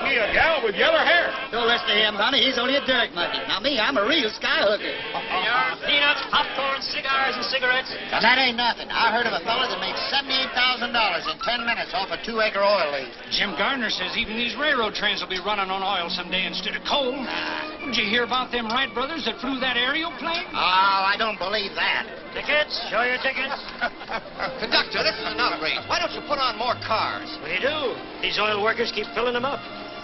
me a gal with yellow hair. Don't listen to him, honey. He's only a dirt monkey. Now, me, I'm a real sky hooker. Your peanuts, popcorn, cigars, and cigarettes. Now, that ain't nothing. I heard of a fella that made $78,000 in 10 minutes off a 2-acre oil lease. Jim Gardner says even these railroad trains will be running on oil someday instead of coal. Did you hear about them Wright brothers that flew that aerial plane? Oh, I don't believe that. Tickets? Show your tickets. Conductor, this is an outrage. Why don't you put on more cars? We do. These oil workers keep filling them up.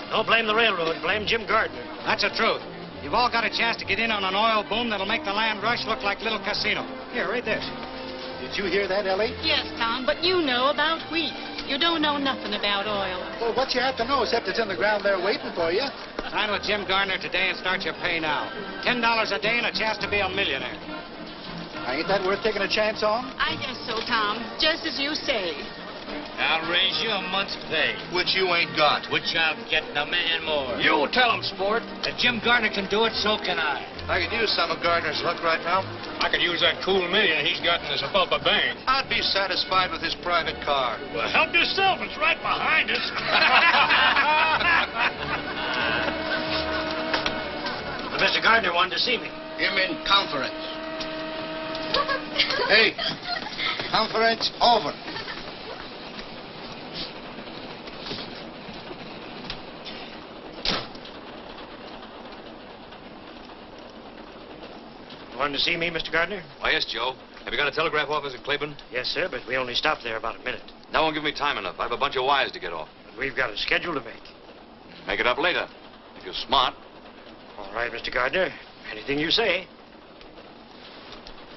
Don't blame the railroad. Blame Jim Gardner. That's the truth. You've all got a chance to get in on an oil boom that'll make the land rush look like Little Casino. Here, read this. Did you hear that, Ellie? Yes, Tom, but you know about wheat. You don't know nothing about oil. Well, what you have to know, except it's in the ground there waiting for you. Sign with Jim Gardner today and start your pay now. $10 a day and a chance to be a millionaire. Ain't that worth taking a chance on? I guess so, Tom. Just as you say. I'll raise you a month's pay. Which you ain't got. Which I'm getting $1 million more. You tell him, sport. If Jim Gardner can do it, so can I. I could use some of Gardner's luck right now. I could use that cool million he's got in his above a bank. I'd be satisfied with his private car. Well, help yourself. It's right behind us. But Mr. Gardner wanted to see me. Him in conference. Hey, conference over. Wanted to see me, Mr. Gardner? Why, yes, Joe. Have you got a telegraph office at Claiborne? Yes, sir, but we only stopped there about a minute. That won't give me time enough. I have a bunch of wires to get off. But we've got a schedule to make. Make it up later. If you're smart. All right, Mr. Gardner. Anything you say.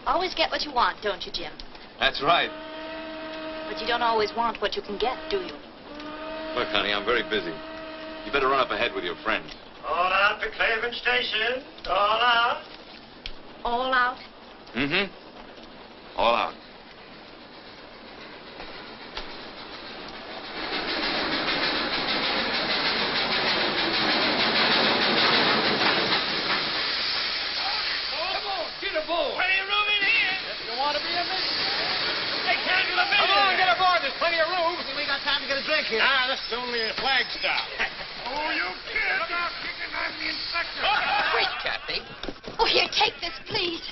Always get what you want, don't you, Jim? That's right. But you don't always want what you can get, do you? Look, honey, I'm very busy. You better run up ahead with your friends. All out to Claiborne Station. All out. All out? Mm-hmm. All out. Come on, get aboard. Plenty of room in here. If you want to be a millionaire. They can't get a millionaire. Come on, get aboard. There's plenty of room. We got time to get a drink here. Ah, this is only a flag stop. Oh, you kid. Look out, kicking. I'm the inspector. Wait, Kathy. Oh, here, take this, please.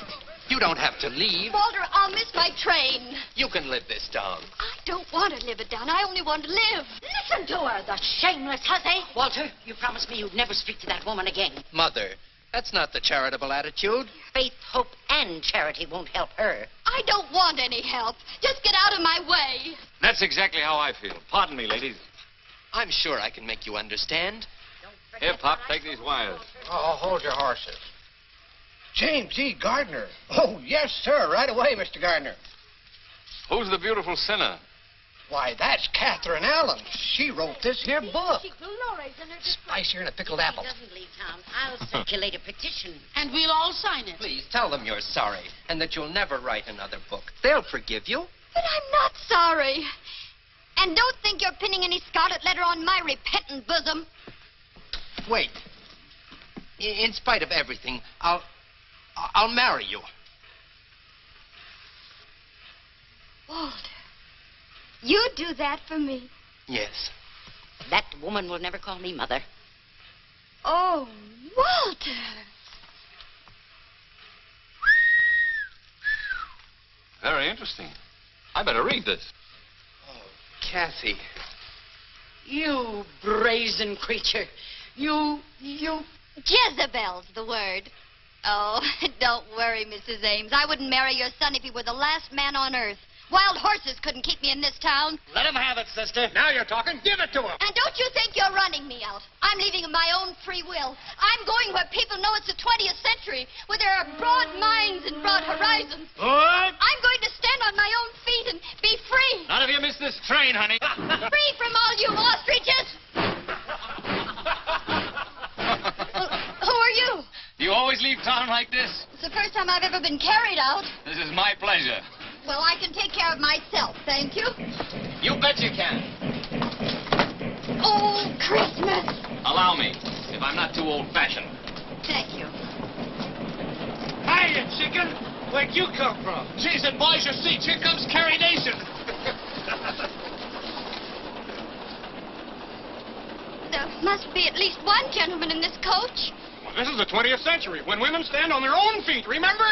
You don't have to leave. Walter, I'll miss my train. You can live this down. I don't want to live it down. I only want to live. Listen to her, the shameless hussy. Walter, you promised me you'd never speak to that woman again. Mother, that's not the charitable attitude. Faith, hope, and charity won't help her. I don't want any help. Just get out of my way. That's exactly how I feel. Pardon me, ladies. I'm sure I can make you understand. Here, Pop, take these wires. Oh, hold your horses. James E. Gardner. Oh, yes, sir. Right away, Mr. Gardner. Who's the beautiful sinner? Why, that's Catherine Allen. She wrote this here book. Spicier than a pickled apple. Doesn't leave, Tom. I'll circulate a petition. And we'll all sign it. Please tell them you're sorry and that you'll never write another book. They'll forgive you. But I'm not sorry. And don't think you're pinning any scarlet letter on my repentant bosom. Wait. In spite of everything, I'll marry you. Walter, you do that for me? Yes. That woman will never call me mother. Oh, Walter. Very interesting. I better read this. Oh, Kathy. You brazen creature. You... Jezebel's the word. Oh, don't worry, Mrs. Ames. I wouldn't marry your son if he were the last man on earth. Wild horses couldn't keep me in this town. Let him have it, sister. Now you're talking. Give it to him. And don't you think you're running me out. I'm leaving of my own free will. I'm going where people know it's the 20th century, where there are broad minds and broad horizons. What? I'm going to stand on my own feet and be free. None of you miss this train, honey. Free from all you ostriches. Who are you? You always leave town like this? It's the first time I've ever been carried out. This is my pleasure. Well, I can take care of myself, thank you. You bet you can. Oh, Christmas. Allow me, if I'm not too old-fashioned. Thank you. Hiya, chicken. Where'd you come from? Geez, and boys, your seats. Here comes Carrie Nation. Must be at least one gentleman in this coach. Well, this is the 20th century, when women stand on their own feet, remember?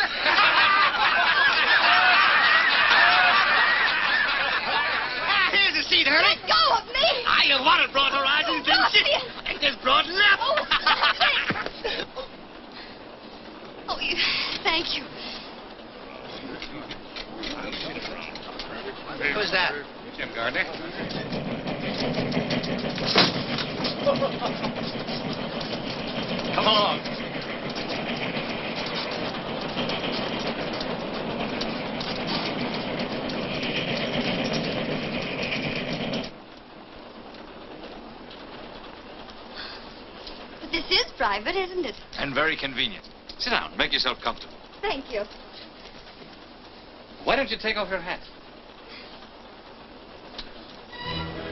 Here's a seat, Hurley. Let go of me! You wanted Broad Horizons, didn't you? Ain't this broad enough? Oh, thank you. Who's that? Jim Gardner. Come along. But this is private, isn't it? And very convenient. Sit down. Make yourself comfortable. Thank you. Why don't you take off your hat?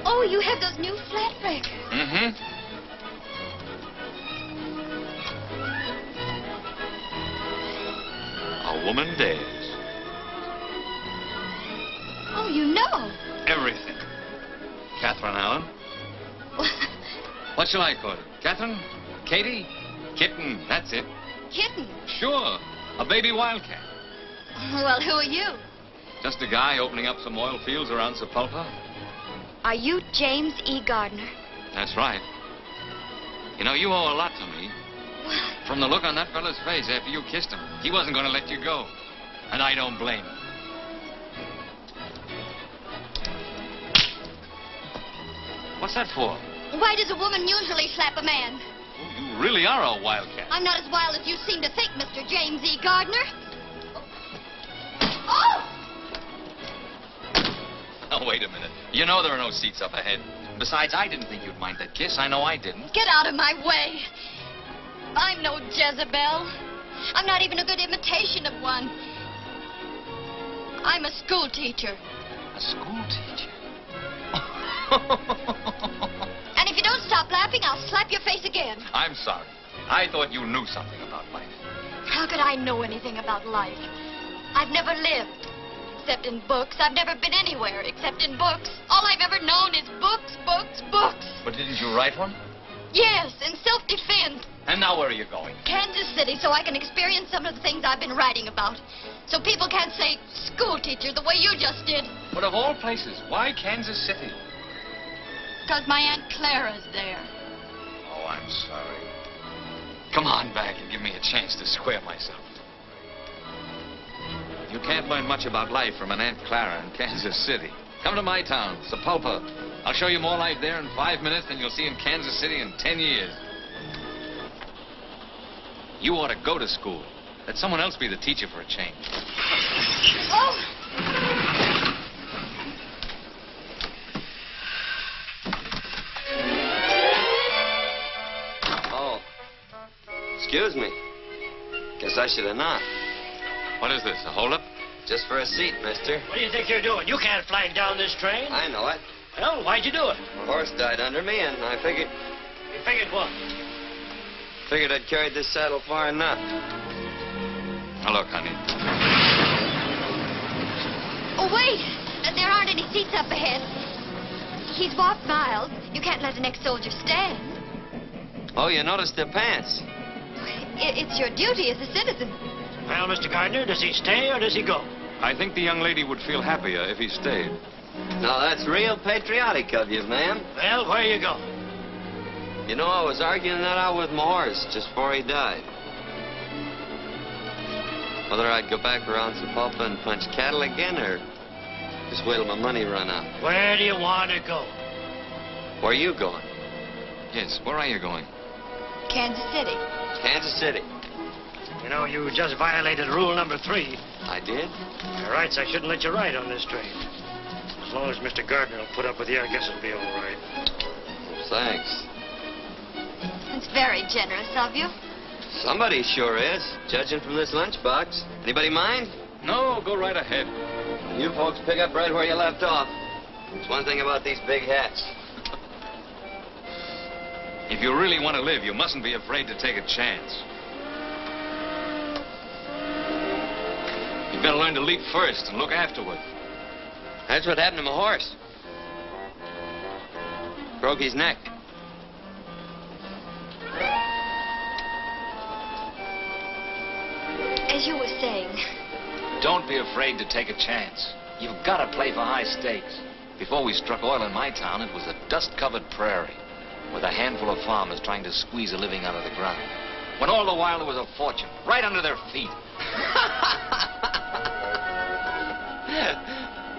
Oh, you have those new flat breakers. Mm-hmm. A woman dares. Oh, you know. Everything. Catherine Allen. What shall I call her? Catherine? Katie? Kitten. That's it. Kitten. Sure. A baby wildcat. Well, who are you? Just a guy opening up some oil fields around Sepulpa. Are you James E. Gardner? That's right. You know, you owe a lot to me. From the look on that fella's face after you kissed him, he wasn't going to let you go. And I don't blame him. What's that for? Why does a woman usually slap a man? Oh, you really are a wildcat. I'm not as wild as you seem to think, Mr. James E. Gardner. Oh! Oh, wait a minute. You know there are no seats up ahead. Besides, I didn't think you'd mind that kiss. I know I didn't. Get out of my way. I'm no Jezebel. I'm not even a good imitation of one. I'm a schoolteacher. A schoolteacher? And if you don't stop laughing, I'll slap your face again. I'm sorry. I thought you knew something about life. How could I know anything about life? I've never lived, except in books. I've never been anywhere except in books. All I've ever known is books, books, books. But didn't you write one? Yes, in self-defense. And now where are you going? Kansas City, so I can experience some of the things I've been writing about. So people can't say schoolteacher the way you just did. But of all places, why Kansas City? Because my Aunt Clara's there. Oh, I'm sorry. Come on back and give me a chance to square myself. You can't learn much about life from an Aunt Clara in Kansas City. Come to my town, Sepulpa. I'll show you more life there in 5 minutes than you'll see in Kansas City in 10 years. You ought to go to school. Let someone else be the teacher for a change. Oh! Oh. Excuse me. Guess I should have knocked. What is this, a holdup? Just for a seat, mister. What do you think you're doing? You can't flag down this train. I know it. Well, why'd you do it? My horse died under me, and I figured You figured what? I'd carried this saddle far enough. Now, look, honey. Oh, wait! There aren't any seats up ahead. He's walked miles. You can't let an ex-soldier stand. Oh, you noticed their pants. It's your duty as a citizen. Well, Mr. Gardner, does he stay or does he go? I think the young lady would feel happier if he stayed. Now, that's real patriotic of you, ma'am. Well, where you go? You know, I was arguing that out with my horse just before he died. Whether I'd go back around Sepulpa and punch cattle again, or just wait till my money run out. Where do you want to go? Where are you going? Yes, where are you going? Kansas City. Kansas City. You know, you just violated rule number 3. I did? By rights, I shouldn't let you ride on this train. As long as Mr. Gardner will put up with you, I guess it'll be all right. Thanks. It's very generous of you. Somebody sure is, judging from this lunchbox. Anybody mind? No, go right ahead. You folks pick up right where you left off. There's one thing about these big hats. If you really want to live, you mustn't be afraid to take a chance. You better learn to leap first and look afterward. That's what happened to my horse. Broke his neck. As you were saying. Don't be afraid to take a chance. You've got to play for high stakes. Before we struck oil in my town, it was a dust-covered prairie with a handful of farmers trying to squeeze a living out of the ground. When all the while there was a fortune right under their feet.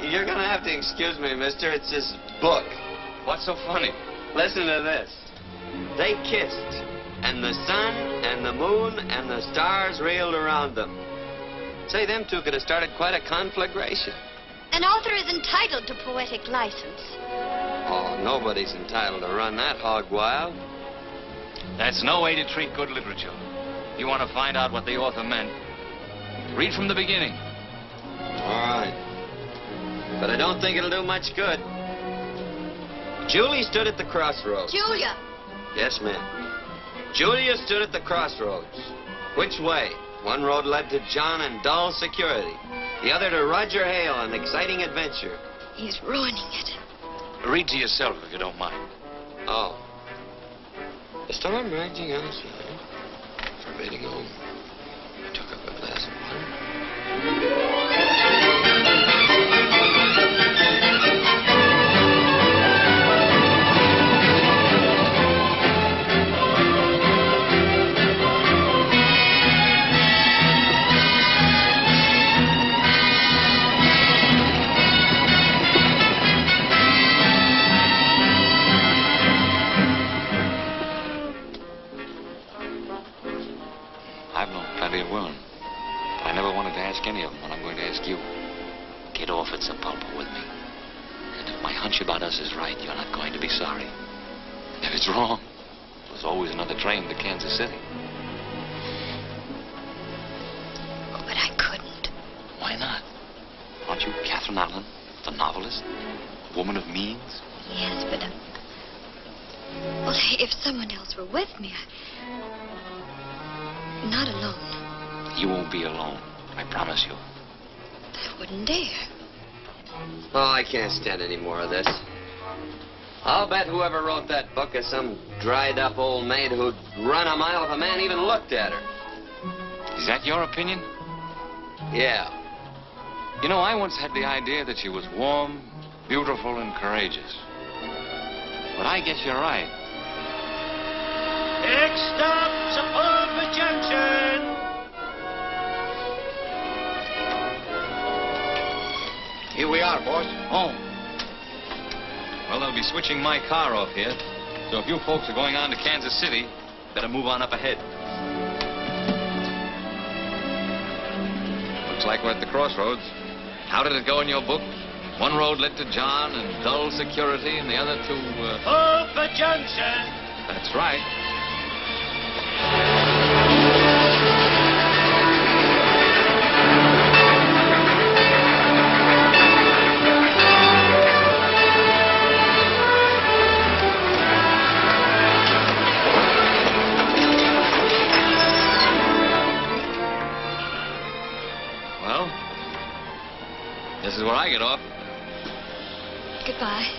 You're gonna have to excuse me, mister. It's this book. What's so funny? Listen to this. They kissed, and the sun and the moon and the stars reeled around them. Say, them two could have started quite a conflagration. An author is entitled to poetic license. Oh, nobody's entitled to run that hog wild. That's no way to treat good literature. You want to find out what the author meant, read from the beginning. All right. But I don't think it'll do much good. Julie stood at the crossroads. Julia. Yes, ma'am. Julia stood at the crossroads. Which way? One road led to John and dull security. The other to Roger Hale and exciting adventure. He's ruining it. Read to yourself if you don't mind. Oh. The storm raging outside. Forbidding home. I took up a glass of water. I've known plenty of women, but I never wanted to ask any of them what I'm going to ask you. Get off at Sapulpa with me. And if my hunch about us is right, you're not going to be sorry. And if it's wrong, there's always another train to Kansas City. Oh, but I couldn't. Why not? Aren't you Catherine Allen, the novelist? A woman of means? Yes, but... well, if someone else were with me, not alone. You won't be alone, I promise you. I wouldn't dare. Oh, I can't stand any more of this. I'll bet whoever wrote that book is some dried-up old maid who'd run a mile if a man even looked at her. Is that your opinion? Yeah. You know, I once had the idea that she was warm, beautiful, and courageous. But I guess you're right. Next stop, Sepulveda Junction. Here we are, boss. Oh. Well, they'll be switching my car off here. So if you folks are going on to Kansas City, better move on up ahead. Looks like we're at the crossroads. How did it go in your book? One road led to John and dull security, and the other to, Sepulveda Junction. That's right. Well, this is where I get off. Goodbye.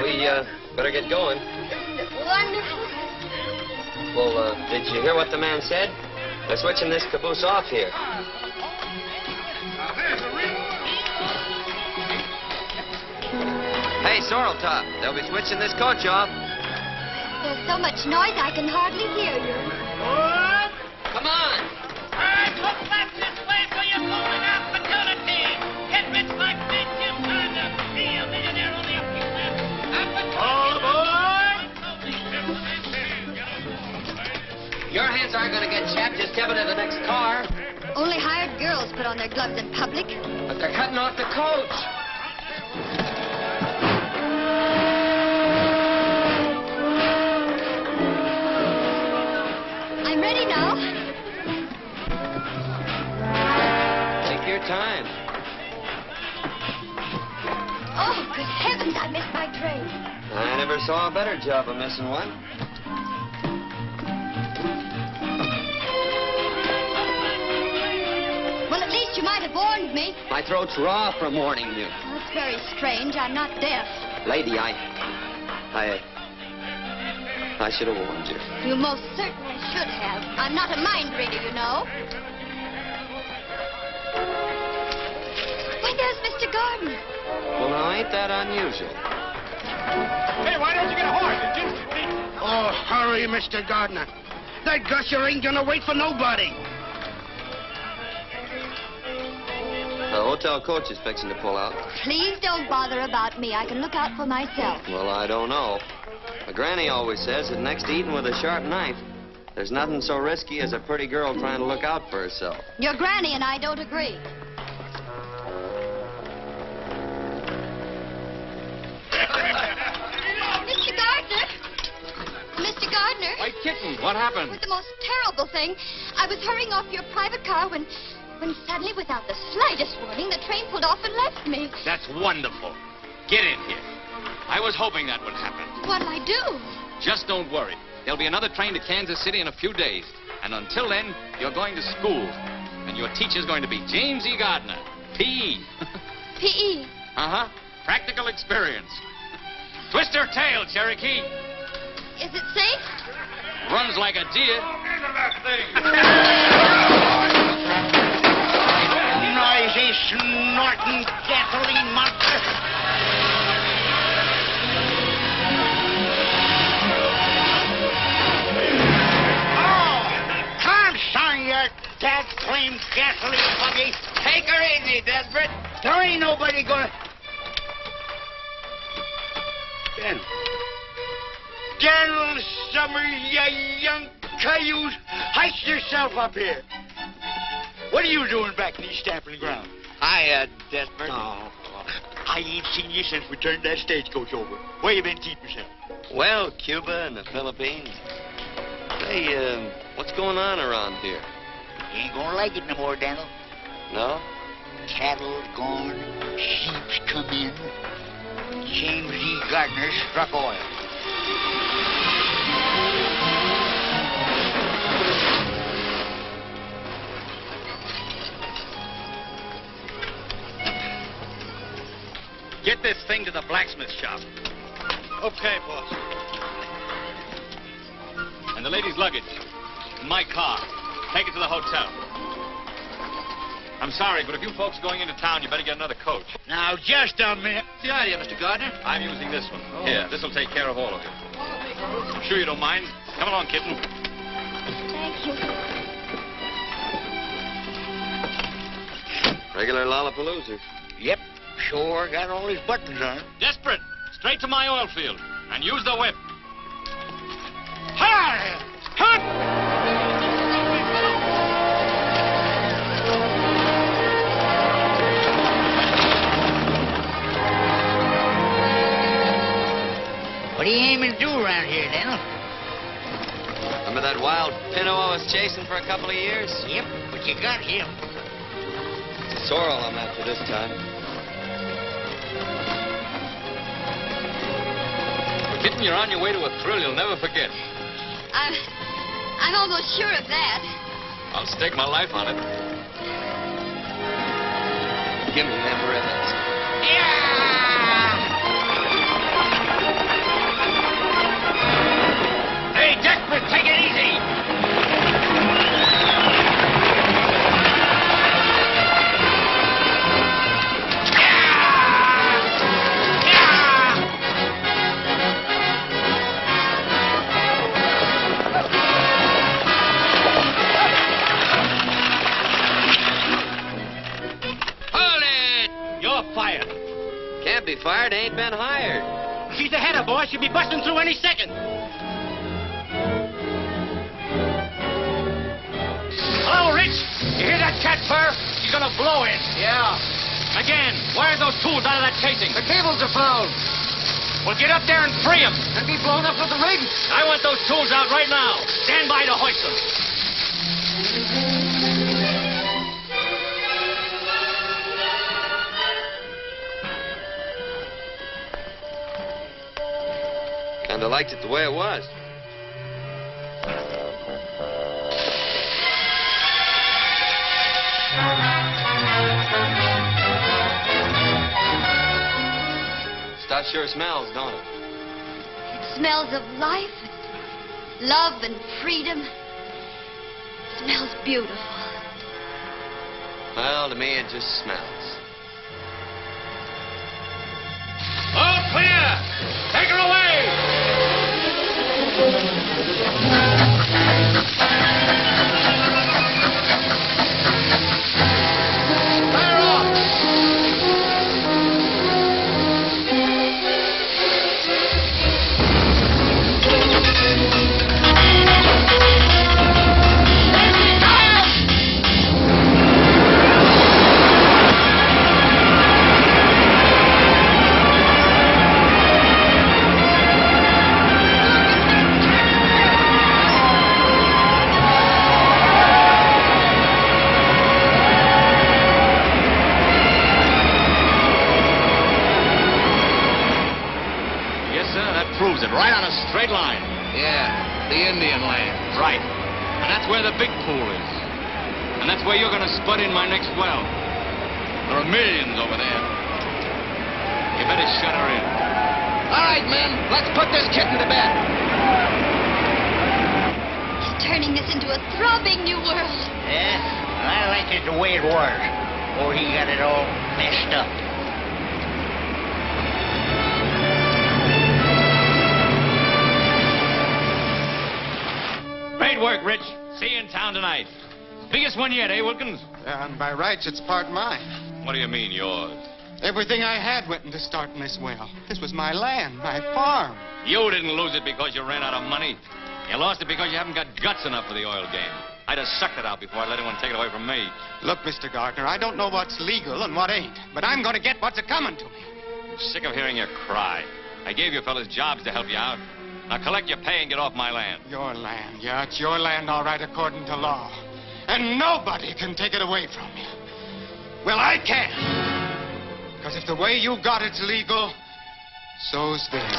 We, better get going. Wonderful. Well, did you hear what the man said? They're switching this caboose off here. Hey, Sorrel Top, they'll be switching this coach off. There's so much noise I can hardly hear you. Come on. Look back this way for your golden opportunity. Get rich like this, you kind of be a millionaire only a few minutes. All aboard! Your hands aren't going to get chapped. Just step into the next car. Only hired girls put on their gloves in public. But they're cutting off the coach. I'm ready now. Take your time. Oh, good heavens, I missed my train. I never saw a better job of missing one. Well, at least you might have warned me. My throat's raw from warning you. Well, it's very strange. I'm not deaf. Lady, I should have warned you. You most certainly should have. I'm not a mind reader, you know. Why, there's Mr. Gardner. Well, now, ain't that unusual? Hey, why don't you get a horse? Oh, hurry, Mr. Gardner. That gusher ain't gonna wait for nobody. The hotel coach is fixing to pull out. Please don't bother about me. I can look out for myself. Well, I don't know. My granny always says that next to eating with a sharp knife, there's nothing so risky as a pretty girl trying to look out for herself. Your granny and I don't agree. Mr. Gardner! Mr. Gardner! White kitten, what happened? It was the most terrible thing. I was hurrying off your private car when suddenly, without the slightest warning, the train pulled off and left me. That's wonderful. Get in here. I was hoping that would happen. What'll I do? Just don't worry. There'll be another train to Kansas City in a few days. And until then, you're going to school. And your teacher's going to be James E. Gardner, P.E. P.E. Uh-huh. Practical experience. Twist her tail, Cherokee. Is it safe? Runs like a deer. Noisy, snorting gasoline monster. Oh, come on, you dad-claimed gasoline buggy. Take her easy, Desperate. There ain't nobody gonna... General Summers, you young cayuse, heist yourself up here. What are you doing back in these stamping ground? Hi, Desperate. Oh, I ain't seen you since we turned that stagecoach over. Where you been keeping yourself? Well, Cuba and the Philippines. Say, what's going on around here? You ain't gonna like it no more, Daniel. No? Cattle gone, sheep's come in. James E. Gardner struck oil. Get this thing to the blacksmith shop. Okay, boss. And the lady's luggage. In my car. Take it to the hotel. I'm sorry, but if you folks going into town, you better get another coach. Now, just a minute. What's the idea, Mr. Gardner? I'm using this one. Here, this'll take care of all of you. I'm sure you don't mind. Come along, kitten. Thank you. Regular Lollapalooza. Yep, sure got all his buttons on. Desperate. Straight to my oil field. And use the whip. Hi! Hut! What are you aiming to do around here, Daniel? Remember that wild pinto I was chasing for a couple of years? Yep, but you got him. It's a sorrel I'm after this time. Well, kitten, you're on your way to a thrill you'll never forget. I'm almost sure of that. I'll stake my life on it. Give me them ribbons. Hey, Desperate, take it easy. Hold it! You're fired. Can't be fired, ain't been hired. She's ahead of boy. She'll be busting through any second. Hello, Rich. You hear that cat purr? She's gonna blow in. Yeah. Again, wire those tools out of that casing. The cables are blown. Well, get up there and free them. And be blown up with the rig. I want those tools out right now. Stand by to hoist them. And I liked it the way it was. house sure smells, don't it? It smells of life, love, and freedom. It smells beautiful. Well, to me, it just smells. All clear! Take her away! Fire off! Proves it, right on a straight line. Yeah, the Indian land. Right. And that's where the big pool is. And that's where you're going to spud in my next well. There are millions over there. You better shut her in. All right, men, let's put this kitten to bed. He's turning this into a throbbing new world. Yeah, I like it the way it was. Or he got it all messed up. Great work, Rich. See you in town tonight. Biggest one yet, eh, Wilkins? By rights, it's part mine. What do you mean, yours? Everything I had went into starting this well. This was my land, my farm. You didn't lose it because you ran out of money. You lost it because you haven't got guts enough for the oil game. I'd have sucked it out before I let anyone take it away from me. Look, Mr. Gardner, I don't know what's legal and what ain't, but I'm going to get what's a-coming to me. I'm sick of hearing you cry. I gave you fellas jobs to help you out. Now collect your pay and get off my land. Your land, yeah, it's your land, all right, according to law. And nobody can take it away from you. Well, I can. Because if the way you got it's legal, so's this.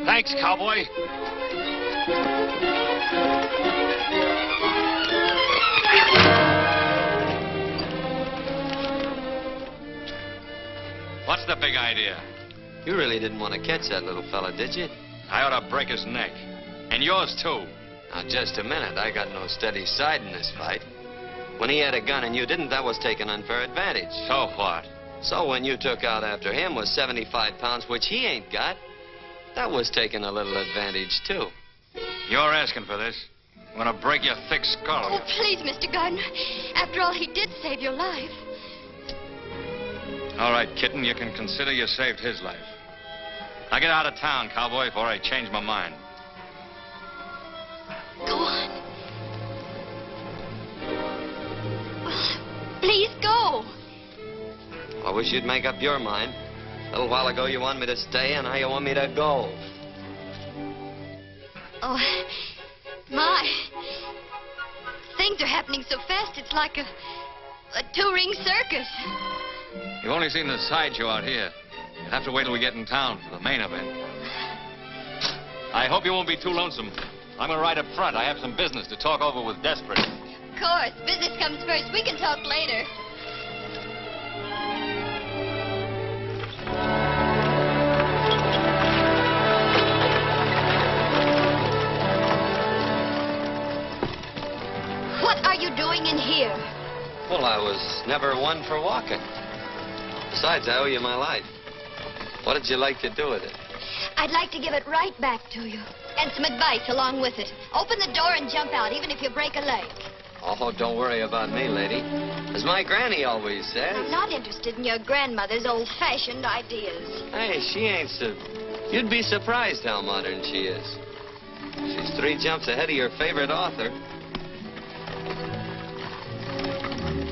Thanks, cowboy. What's the big idea? You really didn't want to catch that little fella, did you? I ought to break his neck. And yours, too. Now, just a minute. I got no steady side in this fight. When he had a gun and you didn't, that was taking unfair advantage. So what? So when you took out after him with 75 pounds, which he ain't got, that was taking a little advantage, too. You're asking for this. I'm going to break your thick skull. Oh, please, Mr. Gardner. After all, he did save your life. All right, kitten, you can consider you saved his life. Now get out of town, cowboy, before I change my mind. Go on. Please go. I wish you'd make up your mind. A little while ago you wanted me to stay, and now you want me to go. Oh, my. Things are happening so fast, it's like a two-ring circus. You've only seen the sideshow out here. You'll have to wait till we get in town for the main event. I hope you won't be too lonesome. I'm going to ride up front. I have some business to talk over with Desperate. Of course. Business comes first. We can talk later. What are you doing in here? Well, I was never one for walking. Besides, I owe you my life. What did you like to do with it? I'd like to give it right back to you. And some advice along with it. Open the door and jump out, even if you break a leg. Oh, don't worry about me, lady. As my granny always says. I'm not interested in your grandmother's old-fashioned ideas. Hey, she ain't so... You'd be surprised how modern she is. She's 3 jumps ahead of your favorite author.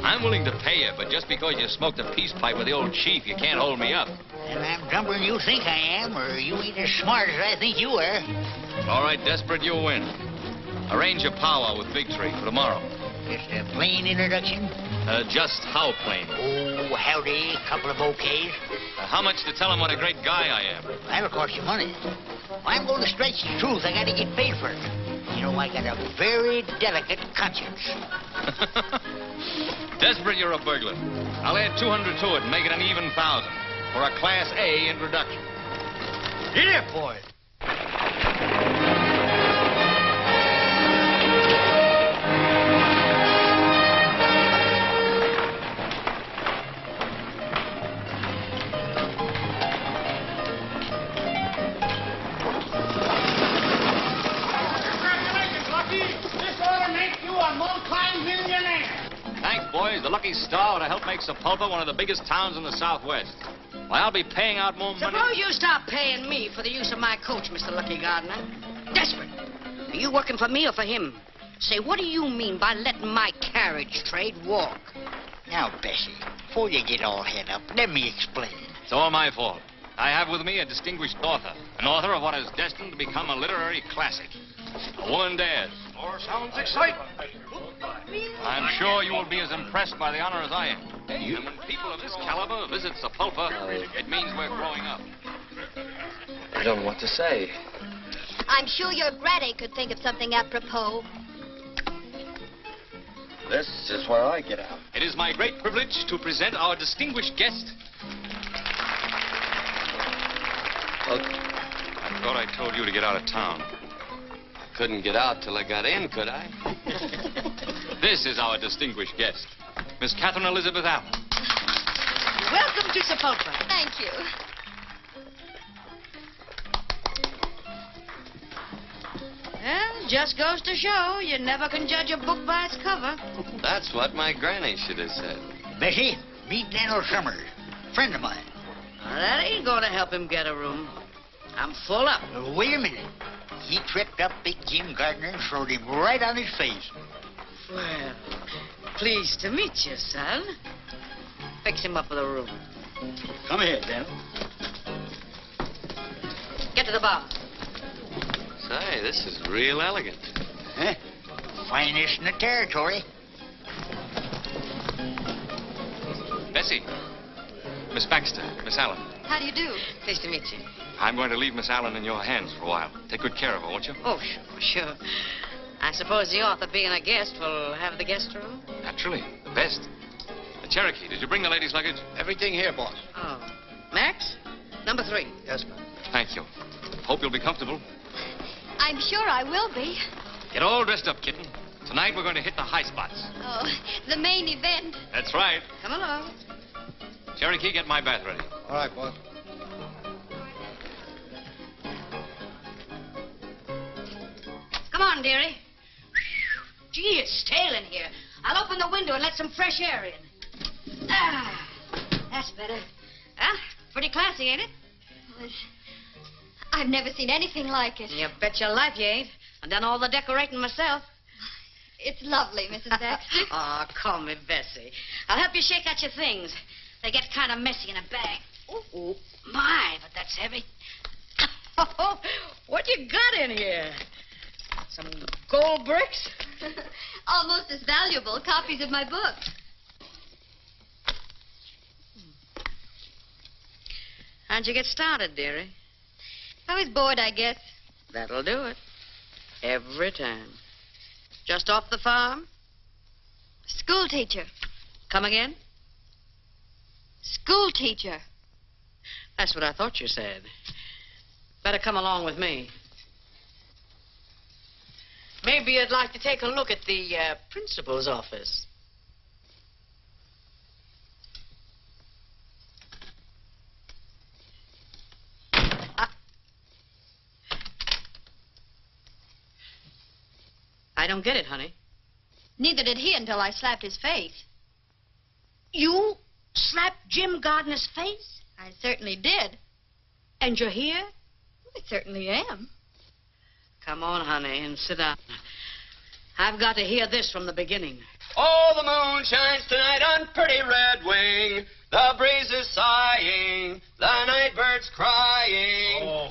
I'm willing to pay you, but just because you smoked a peace pipe with the old chief, you can't hold me up. And I'm dumber than you think I am, or you ain't as smart as I think you are. All right, Desperate, you win. Arrange a powwow with Big Tree for tomorrow. Just a plain introduction? Just how plain? Oh, howdy, couple of bouquets. How much to tell him what a great guy I am? That'll cost you money. I'm going to stretch the truth. I got to get paid for it. You know, I got a very delicate conscience. Desperate, you're a burglar. I'll add 200 to it and make it an even 1,000 for a Class A introduction. Get it, boy. Thanks, boys. The lucky star would have helped make Sepulpa one of the biggest towns in the Southwest. Why, I'll be paying out more money. Suppose you stop paying me for the use of my coach, Mr. Lucky Gardener. Desperate. Are you working for me or for him? Say, what do you mean by letting my carriage trade walk? Now, Bessie, before you get all head up, let me explain. It's all my fault. I have with me a distinguished author, an author of what is destined to become a literary classic. A woman dares. More sounds exciting. I'm sure you will be as impressed by the honor as I am. And when people of this caliber visit Sepulpa, it means we're growing up. I don't know what to say. I'm sure your granny could think of something apropos. This is where I get out. It is my great privilege to present our distinguished guest. I thought I told you to get out of town. Couldn't get out till I got in, could I? This is our distinguished guest, Miss Catherine Elizabeth Allen. Welcome to Sepulpa. Thank you. Well, just goes to show you never can judge a book by its cover. That's what my granny should have said. Bessie, meet Daniel Summers, friend of mine. Now, that ain't going to help him get a room. I'm full up. Wait a minute. He tripped up big Jim Gardner and throwed him right on his face. Well, pleased to meet you, son. Fix him up with a room. Come ahead, Daniel. Get to the bar. Say, this is real elegant. Huh? Finest in the territory. Bessie, Miss Baxter, Miss Allen. How do you do? Pleased to meet you. I'm going to leave Miss Allen in your hands for a while. Take good care of her, won't you? Oh, sure. I suppose the author, being a guest, will have the guest room? Naturally. The best. The Cherokee, did you bring the ladies' luggage? Everything here, boss. Oh. Max? Number 3. Yes, ma'am. Thank you. Hope you'll be comfortable. I'm sure I will be. Get all dressed up, kitten. Tonight we're going to hit the high spots. Oh, the main event. That's right. Come along. Cherokee, get my bath ready. All right, boss. Come on, dearie. Gee, it's stale in here. I'll open the window and let some fresh air in. Ah, that's better. Huh? Pretty classy, ain't it? I've never seen anything like it. You bet your life you ain't. I've done all the decorating myself. It's lovely, Mrs. Baxter. Oh, call me Bessie. I'll help you shake out your things. They get kind of messy in a bag. Oh, my, but that's heavy. Oh, what you got in here? Some gold bricks? Almost as valuable copies of my book. How'd you get started, dearie? I was bored, I guess. That'll do it. Every time. Just off the farm? Schoolteacher. Come again? Schoolteacher. That's what I thought you said. Better come along with me. Maybe you'd like to take a look at the principal's office. I don't get it, honey. Neither did he until I slapped his face. You slapped Jim Gardner's face? I certainly did. And you're here? I certainly am. Come on, honey, and sit down. I've got to hear this from the beginning. Oh, the moon shines tonight on pretty Red Wing. The breeze is sighing, the night bird's crying. Oh.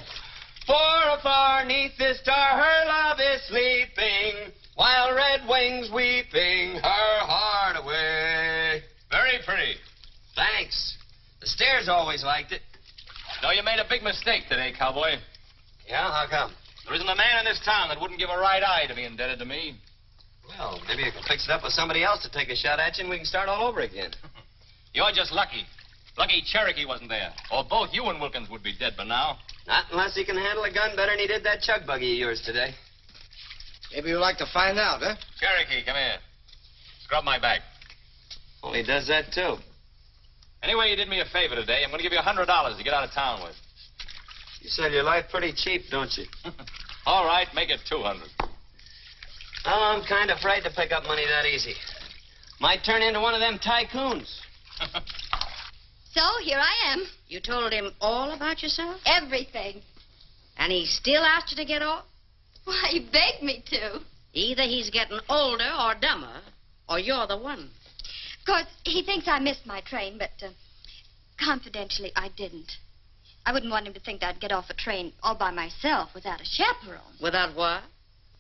For afar neath the star her love is sleeping, while Red Wing's weeping her heart away. Very pretty. Thanks. The stairs always liked it. No, you made a big mistake today, cowboy. Yeah, how come? There isn't a man in this town that wouldn't give a right eye to be indebted to me. Well, maybe you can fix it up with somebody else to take a shot at you and we can start all over again. You're just lucky. Lucky Cherokee wasn't there. Or both you and Wilkins would be dead by now. Not unless he can handle a gun better than he did that chug buggy of yours today. Maybe you'd like to find out, huh? Cherokee, come here. Scrub my back. Well, he does that, too. Anyway, you did me a favor today. I'm going to give you $100 to get out of town with. You sell your life pretty cheap, don't you? All right, make it 200. Well, I'm kind of afraid to pick up money that easy. Might turn into one of them tycoons. So, here I am. You told him all about yourself? Everything. And he still asked you to get off? Why, he begged me to. Either he's getting older or dumber, or you're the one. Of course, he thinks I missed my train, but confidentially, I didn't. I wouldn't want him to think I'd get off a train all by myself without a chaperone. Without what?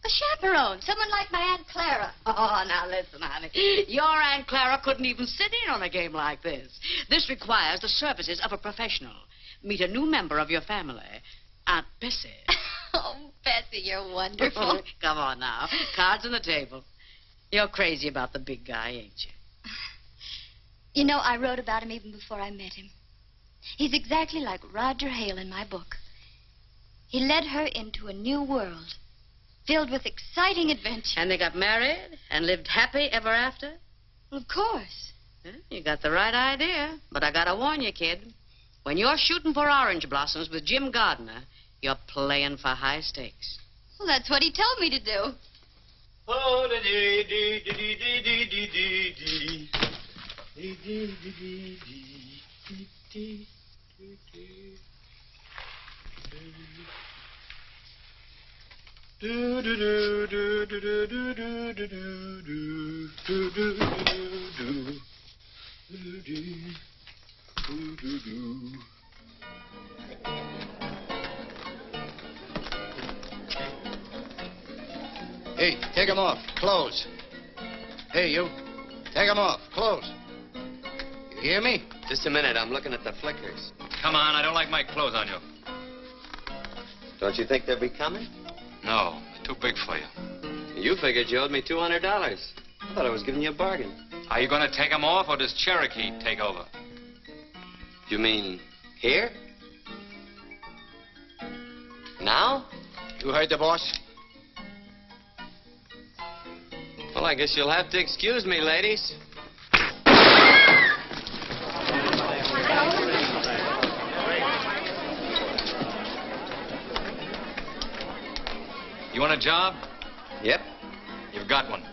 A chaperone. Someone like my Aunt Clara. Oh, now listen, honey. Your Aunt Clara couldn't even sit in on a game like this. This requires the services of a professional. Meet a new member of your family, Aunt Bessie. Oh, Bessie, you're wonderful. Come on now. Cards on the table. You're crazy about the big guy, ain't you? You know, I wrote about him even before I met him. He's exactly like Roger Hale in my book. He led her into a new world, filled with exciting adventure. And they got married and lived happy ever after? Well, of course. You got the right idea. But I gotta warn you, kid. When you're shooting for orange blossoms with Jim Gardner, you're playing for high stakes. Well, that's what he told me to do. Oh, da dee dee dee dee dee dee dee dee dee. Dee dee dee dee dee dee dee dee. Do do do do do do do do do do do do do do do. Hey, take them off. Clothes. Hey, you. Take them off. Clothes. You hear me? Just a minute. I'm looking at the flickers. Come on, I don't like my clothes on you. Don't you think they'll be coming? No, they're too big for you. You figured you owed me $200. I thought I was giving you a bargain. Are you going to take them off, or does Cherokee take over? You mean here? Now? You heard the boss? Well, I guess you'll have to excuse me, ladies. You want a job? Yep. You've got one.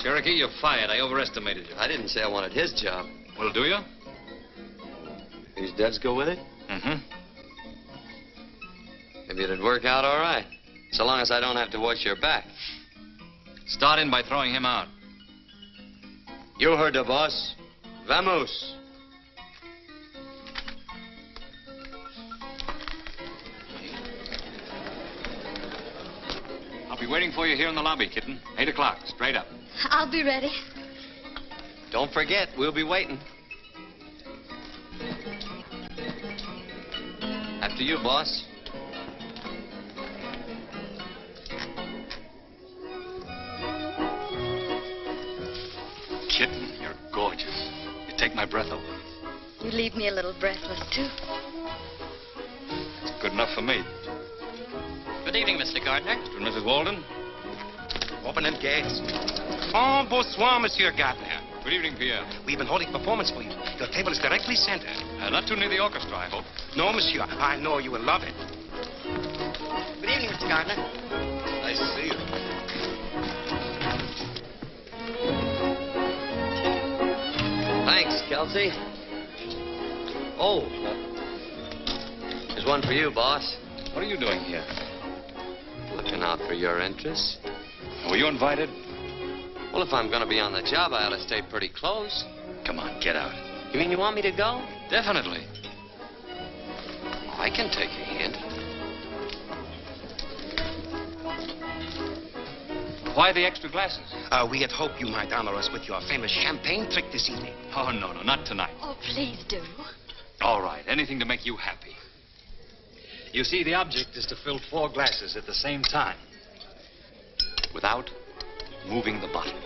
Cherokee, you're fired. I overestimated you. I didn't say I wanted his job. Well, do you? These devs go with it? Mm-hmm. Maybe it'd work out all right. So long as I don't have to watch your back. Start in by throwing him out. You heard the boss. Vamos. I'll be waiting for you here in the lobby, kitten. 8 o'clock, straight up. I'll be ready. Don't forget, we'll be waiting. After you, boss. Kitten, you're gorgeous. You take my breath away. You leave me a little breathless, too. It's good enough for me. Good evening, Mr. Gardner. Mr. and Mrs. Walden. Open them gates. Oh, bonsoir, Monsieur Gardner. Good evening, Pierre. We've been holding performance for you. Your table is directly centered. Not too near the orchestra, I hope. No, monsieur. I know you will love it. Good evening, Mr. Gardner. Nice to see you. Thanks, Kelsey. Oh, there's one for you, boss. What are you doing here? Looking out for your interests. Were you invited? Well, if I'm going to be on the job, I ought to stay pretty close. Come on, get out. You mean you want me to go? Definitely. I can take a hint. Why the extra glasses? We had hoped you might honor us with your famous champagne trick this evening. Oh, no, not tonight. Oh, please do. All right, anything to make you happy. You see, the object is to fill 4 glasses at the same time without moving the bottle.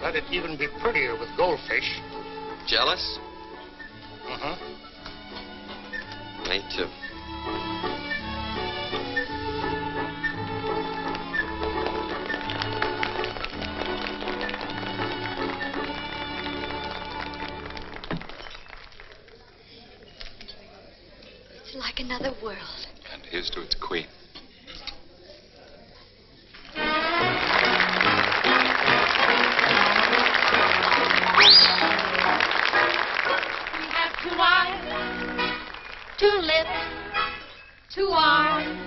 thought it'd even be prettier with goldfish. Jealous? Uh-huh. Me too. It's like another world. And here's to its queen. Two eyes, two lips, two arms,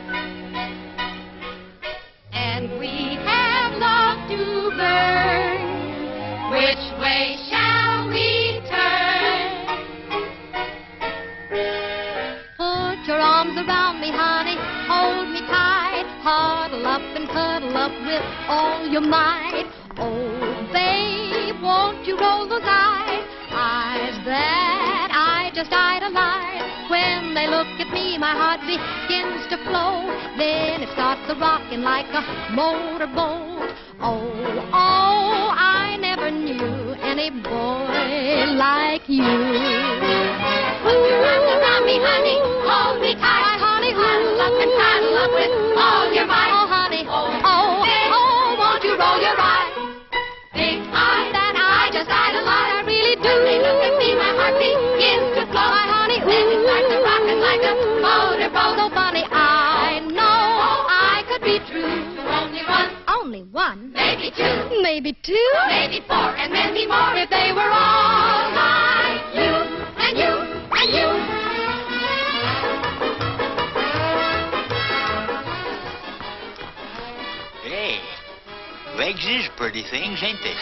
and we have love to burn. Which way shall we turn? Put your arms around me, honey, hold me tight, huddle up and cuddle up with all your might. Oh, babe, won't you roll those eyes that I just idolize. When they look at me, my heart begins to flow. Then it starts a-rocking like a motorboat. Oh, oh, I never knew any boy like you. Put your arms around me, honey, hold me tight, honey, huddle up and cuddle up with all your might. Oh, honey, oh, won't you roll your eyes? Big eyes that I just idolize. I really do. When they look at me, my heart begins to flow. My honey, then it starts a-rocking like a motorboat. So funny, I know I could be true to only one. Only one? Maybe two. Maybe two? Maybe four, and maybe more if they were all like you, and you, and you. Hey, legs is pretty things, ain't they?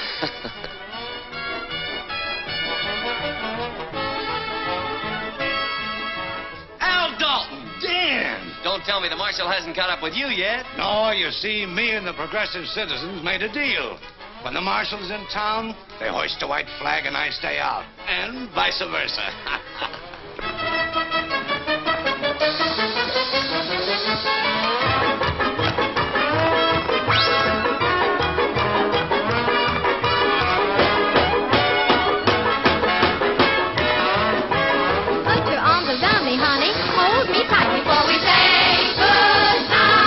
Al Dalton, damn! Don't tell me the marshal hasn't caught up with you yet. No, you see, me and the progressive citizens made a deal. When the marshal's in town, they hoist a white flag and I stay out. And vice versa. Put your arms around me, honey. Hold me tight before we say goodnight.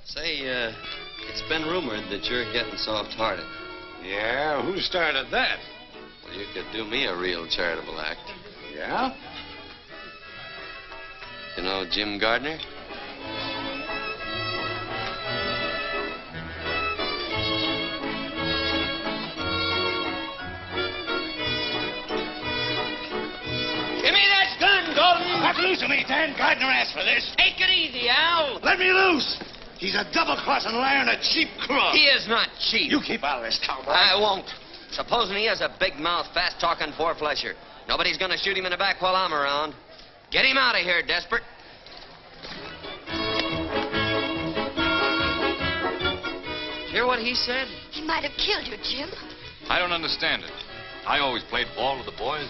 Say, it's been rumored that you're getting soft-hearted. Yeah, who started that? Well, you could do me a real charitable act. Yeah? You know Jim Gardner? Give me that gun, Golden! Cut loose of me, Dan. Gardner asked for this. Take it easy, Al. Let me loose! He's a double-crossing liar and a cheap crook. He is not cheap. You keep out of this, cowboy. I won't. Supposing he has a big mouth, fast-talking four-flesher. Nobody's gonna shoot him in the back while I'm around. Get him out of here, Desperate. Hear what he said? He might have killed you, Jim. I don't understand it. I always played ball with the boys.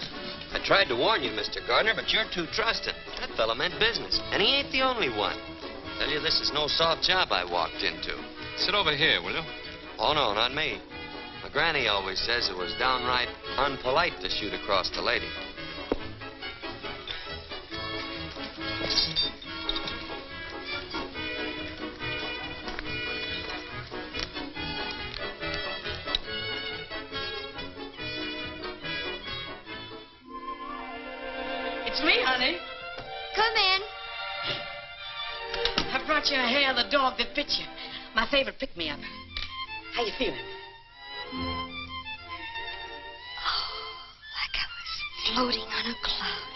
I tried to warn you, Mr. Gardner, but you're too trusting. That fella meant business, and he ain't the only one. Tell you, this is no soft job I walked into. Sit over here, will you? Oh, no, not me. My granny always says it was downright unpolite to shoot across the lady. It's me, honey. Come in. I brought you a hair of the dog that bit you. My favorite pick-me-up. How you feeling? Like I was floating on a cloud.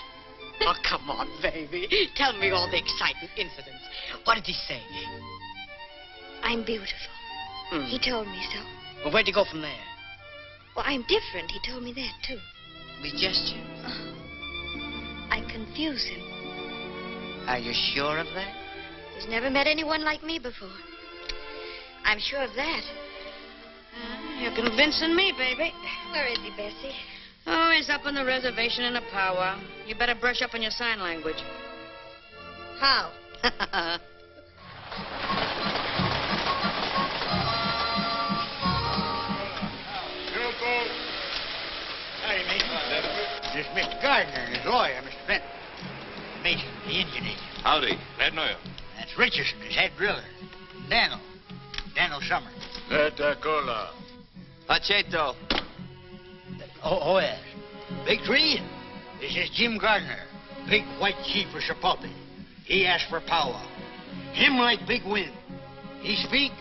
Oh, come on, baby. Tell me all the exciting incidents. What did he say? I'm beautiful. He told me so. Well, where'd you go from there? Well, I'm different. He told me that, too. We just you? I confuse him. Are you sure of that? He's never met anyone like me before. I'm sure of that. You're convincing me, baby. Where is he, Bessie? Oh, he's up on the reservation in a powwow. You better brush up on your sign language. How? Howdy, mate. This is Mr. Gardner and his lawyer, Mr. Benton. Mason, the engine agent. Howdy. Glad to know you. That's Richardson, his head driller. Daniel Summer. Cola. Pacheto. Oh, yes. Big Tree, this is Jim Gardner, big white chief of Chipotle. He asked for powwow. Him like big wind. He speak,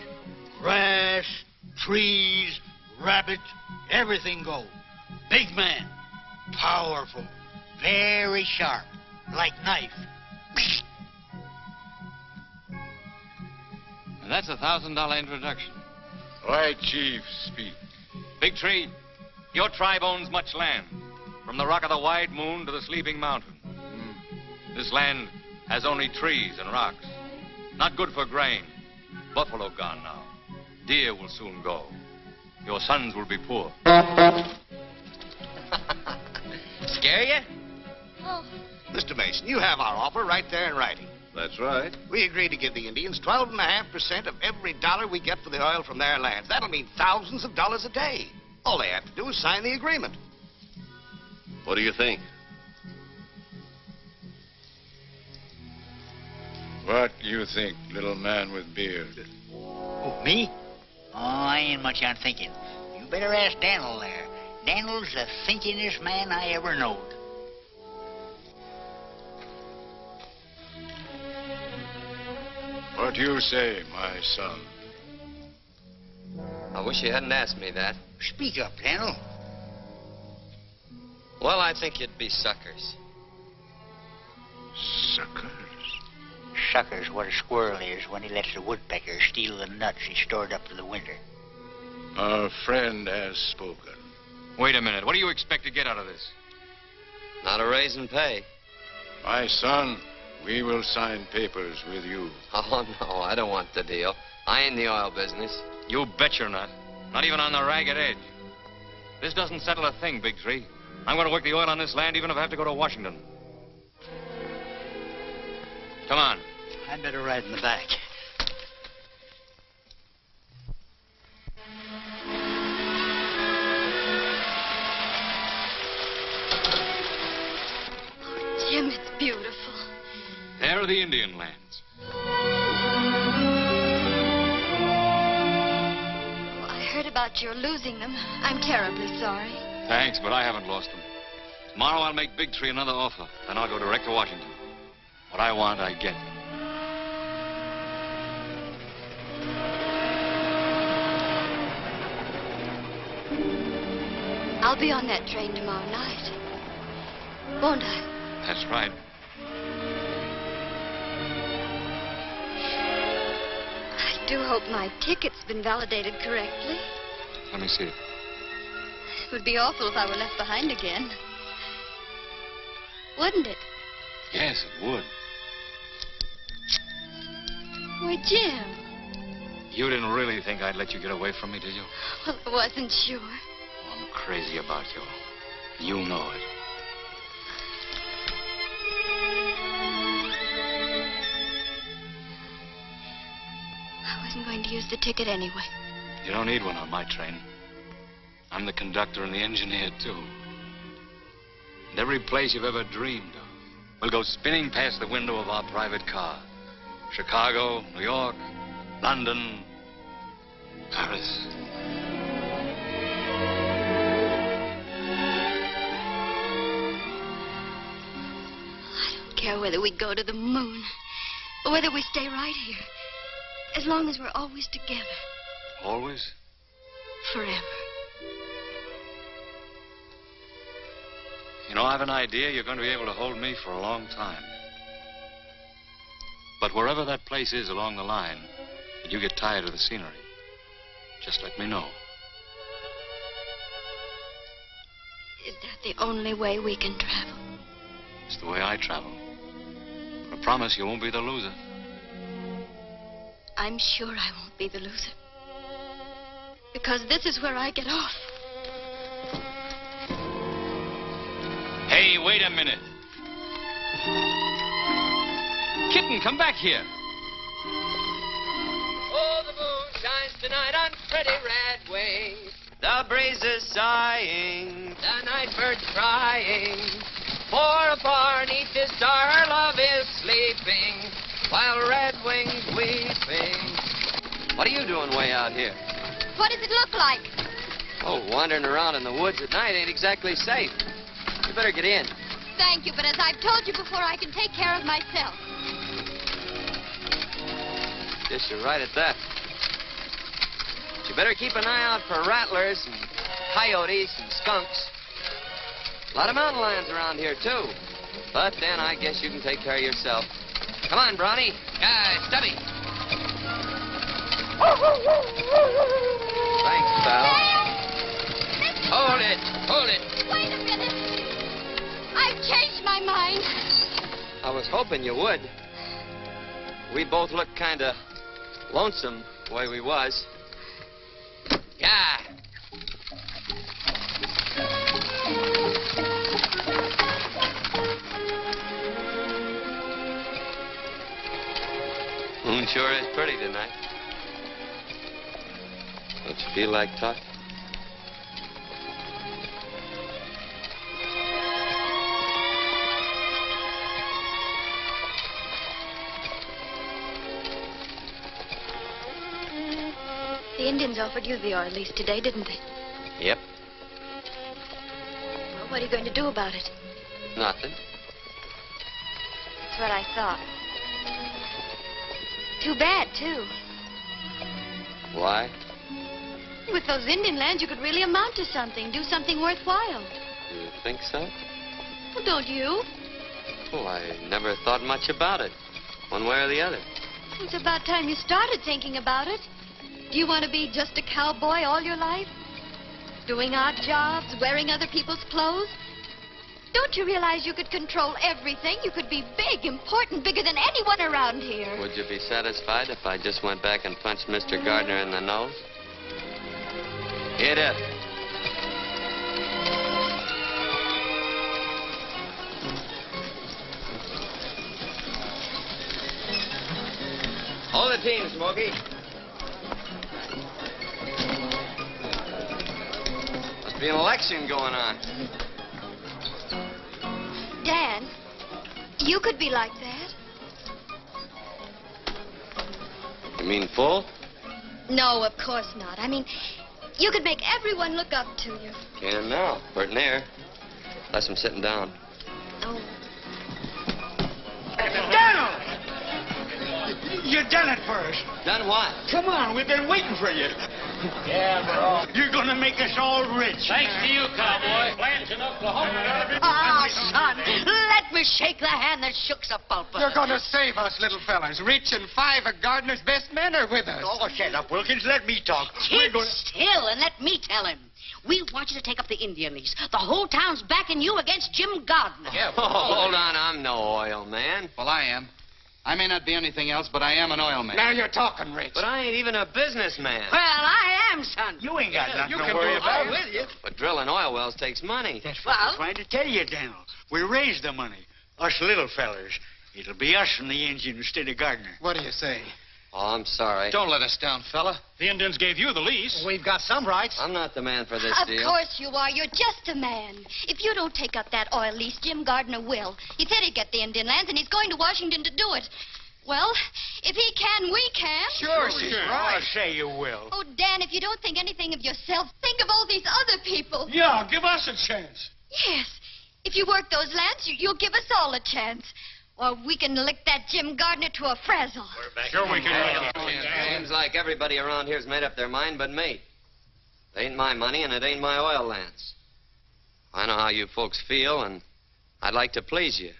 grass, trees, rabbit, everything go. Big man, powerful, very sharp, like knife. And that's $1,000 introduction. White chief speak. Big Tree, your tribe owns much land, from the rock of the Wide Moon to the Sleeping Mountain. This land has only trees and rocks. Not good for grain. Buffalo gone now. Deer will soon go. Your sons will be poor. Scare you? Oh, Mr. Mason, you have our offer right there in writing. That's right. We agreed to give the Indians 12.5% of every dollar we get for the oil from their lands. That'll mean thousands of dollars a day. All they have to do is sign the agreement. What do you think? What do you think, little man with beard? Oh, me? Oh, I ain't much on thinking. You better ask Daniel there. Daniel's the thinkingest man I ever knowed. What do you say, my son? I wish you hadn't asked me that. Speak up, Daniel. Well, I think you'd be suckers. Suckers? Sucker's what a squirrel is when he lets the woodpecker steal the nuts he stored up for the winter. Our friend has spoken. Wait a minute. What do you expect to get out of this? Not a raise in pay. My son, we will sign papers with you. Oh, no, I don't want the deal. I ain't in the oil business. You bet you're not. Not even on the ragged edge. This doesn't settle a thing, Big Tree. I'm going to work the oil on this land even if I have to go to Washington. Come on. I'd better ride in the back. Jim, it's beautiful. There are the Indian lands. Oh, I heard about your losing them. I'm terribly sorry. Thanks, but I haven't lost them. Tomorrow I'll make Big Tree another offer. Then I'll go direct to Washington. What I want, I get. I'll be on that train tomorrow night. Won't I? That's right. I do hope my ticket's been validated correctly. Let me see it. It would be awful if I were left behind again. Wouldn't it? Yes, it would. Why, Jim. You didn't really think I'd let you get away from me, did you? Well, I wasn't sure. I'm crazy about you. You know it. I wasn't going to use the ticket anyway. You don't need one on my train. I'm the conductor and the engineer, too. And every place you've ever dreamed of will go spinning past the window of our private car. Chicago, New York, London, Paris. I don't care whether we go to the moon or whether we stay right here. As long as we're always together. Always? Forever. You know, I've an idea you're going to be able to hold me for a long time. But wherever that place is along the line, and you get tired of the scenery, just let me know. Is that the only way we can travel? It's the way I travel. I promise you won't be the loser. I'm sure I won't be the loser. Because this is where I get off. Hey, wait a minute. Kitten, come back here. Oh, the moon shines tonight on pretty red wings. The breeze is sighing, the night bird's crying. For afar neath the star her love is sleeping, while red wings weeping. What are you doing way out here? What does it look like? Oh, wandering around in the woods at night ain't exactly safe. You better get in. Thank you, but as I've told you before, I can take care of myself. Guess you're right at that. But you better keep an eye out for rattlers and coyotes and skunks. A lot of mountain lions around here, too. But then I guess you can take care of yourself. Come on, Brawny. Stubby. Thanks, pal. Hold it. Hold it. Wait a minute. I've changed my mind. I was hoping you would. We both looked kind of lonesome the way we was. Yeah. Moon sure is pretty tonight. Don't you feel like talking? The Indians offered you the oil lease today, didn't they? Yep. Well, what are you going to do about it? Nothing. That's what I thought. Too bad, too. Why? With those Indian lands, you could really amount to something, do something worthwhile. You think so? Well, don't you? Oh, I never thought much about it, one way or the other. It's about time you started thinking about it. Do you want to be just a cowboy all your life? Doing odd jobs, wearing other people's clothes? Don't you realize you could control everything? You could be big, important, bigger than anyone around here. Would you be satisfied if I just went back and punched Mr. Gardner in the nose? Get up. Hold the team, Smokey. Must be an election going on. Dan, you could be like that. You mean full? No, of course not. I mean, you could make everyone look up to you. Can now. Burton air. Unless I'm sitting down. Oh. Donald! You done it for us. Done what? Come on, we've been waiting for you. Yeah, bro. You're gonna make us all rich. Thanks to you, cowboy. Plants in Oklahoma. Ah, son, let me shake the hand that shook Sepulpa. You're going to save us, little fellas. Rich and 5 of Gardner's best men are with us. Oh, shut up, Wilkins. Let me talk. Keep still and let me tell him. We want you to take up the Indian lease. The whole town's backing you against Jim Gardner. Yeah, hold on. I'm no oil man. Well, I am. I may not be anything else, but I am an oil man. Now you're talking, Rich. But I ain't even a businessman. Well, I am, son. You ain't got nothing you to can worry do about. it. With you. But drilling oil wells takes money. That's what I'm trying to tell you, Daniel. We raise the money. Us little fellers. It'll be us from the engine instead of Gardner. What do you say? Oh, I'm sorry. Don't let us down, fella. The Indians gave you the lease. We've got some rights. I'm not the man for this Of deal. course you are. You're just a man. If you don't take up that oil lease, Jim Gardner will. He said he'd get the Indian lands, and he's going to Washington to do it. Well, if he can, we can. Sure, she's right. I'll say you will. Oh, Dan, if you don't think anything of yourself, think of all these other people. Yeah, give us a chance. Yes. If you work those lands, you'll give us all a chance. Or we can lick that Jim Gardner to a frazzle. Sure we can. Seems like everybody around here's made up their mind but me. It ain't my money and it ain't my oil lands. I know how you folks feel, and I'd like to please you.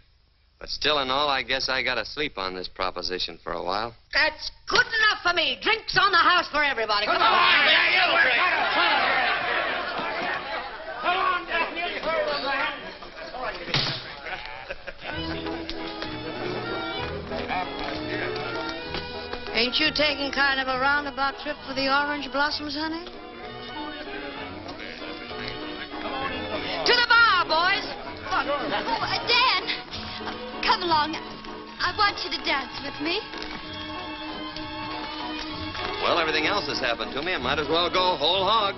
But still and all, I guess I gotta sleep on this proposition for a while. That's good enough for me. Drinks on the house for everybody. Come on. Come on, Daniel. Ain't you taking kind of a roundabout trip for the orange blossoms, honey? on. Oh, Dan, come along. I want you to dance with me. Well, everything else has happened to me. I might as well go whole hog.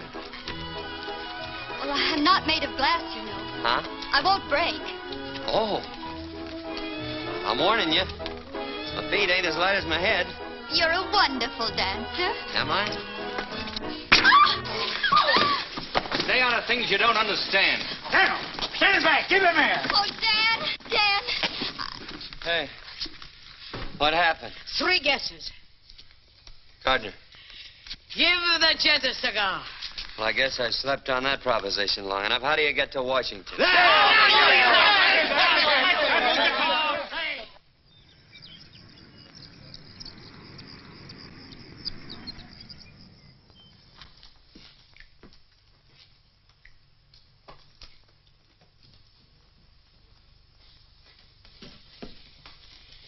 Well, I'm not made of glass, you know. Huh? I won't break. Oh. I'm warning you. My feet ain't as light as my head. You're a wonderful dancer. Am I? Stay out of things you don't understand. Now, stand back. Give him air. Oh, Dan, Dan. Hey. What happened? 3 guesses. Gardner. Give the gent a cigar. Well, I guess I slept on that proposition long enough. How do you get to Washington?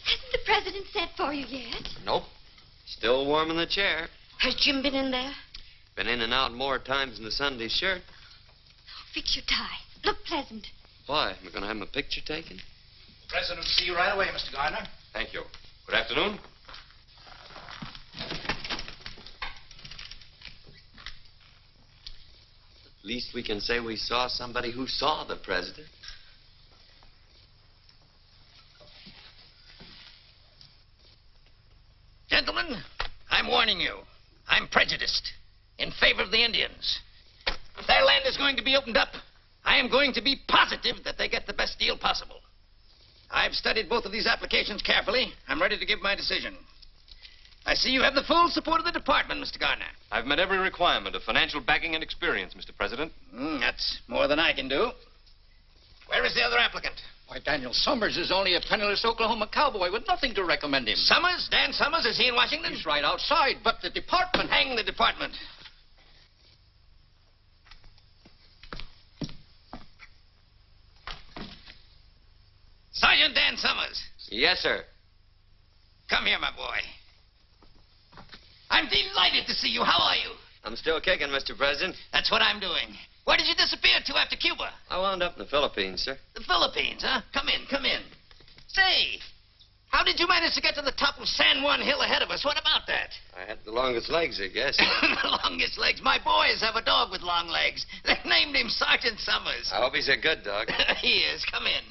Hasn't the president sent for you yet? Nope. Still warm in the chair. Has Jim been in there? Been in and out more times than the Sunday shirt. Fix your tie. Look pleasant. Why? Am I going to have my picture taken? President will see you right away, Mr. Gardner. Thank you. Good afternoon. At least we can say we saw somebody who saw the president. Gentlemen, I'm warning you. I'm prejudiced in favor of the Indians. If their land is going to be opened up, I am going to be positive that they get the best deal possible. I've studied both of these applications carefully. I'm ready to give my decision. I see you have the full support of the department, Mr. Gardner. I've met every requirement of financial backing and experience, Mr. President. That's more than I can do. Where is the other applicant? Why, Daniel Summers is only a penniless Oklahoma cowboy with nothing to recommend him. Summers? Dan Summers? Is he in Washington? He's right outside, but the department... Hang the department. Sergeant Dan Summers. Yes, sir. Come here, my boy. I'm delighted to see you. How are you? I'm still kicking, Mr. President. That's what I'm doing. Where did you disappear to after Cuba? I wound up in the Philippines, sir. The Philippines, huh? Come in, come in. Say, how did you manage to get to the top of San Juan Hill ahead of us? What about that? I had the longest legs, I guess. The longest legs. My boys have a dog with long legs. They named him Sergeant Summers. I hope he's a good dog. He is. Come in.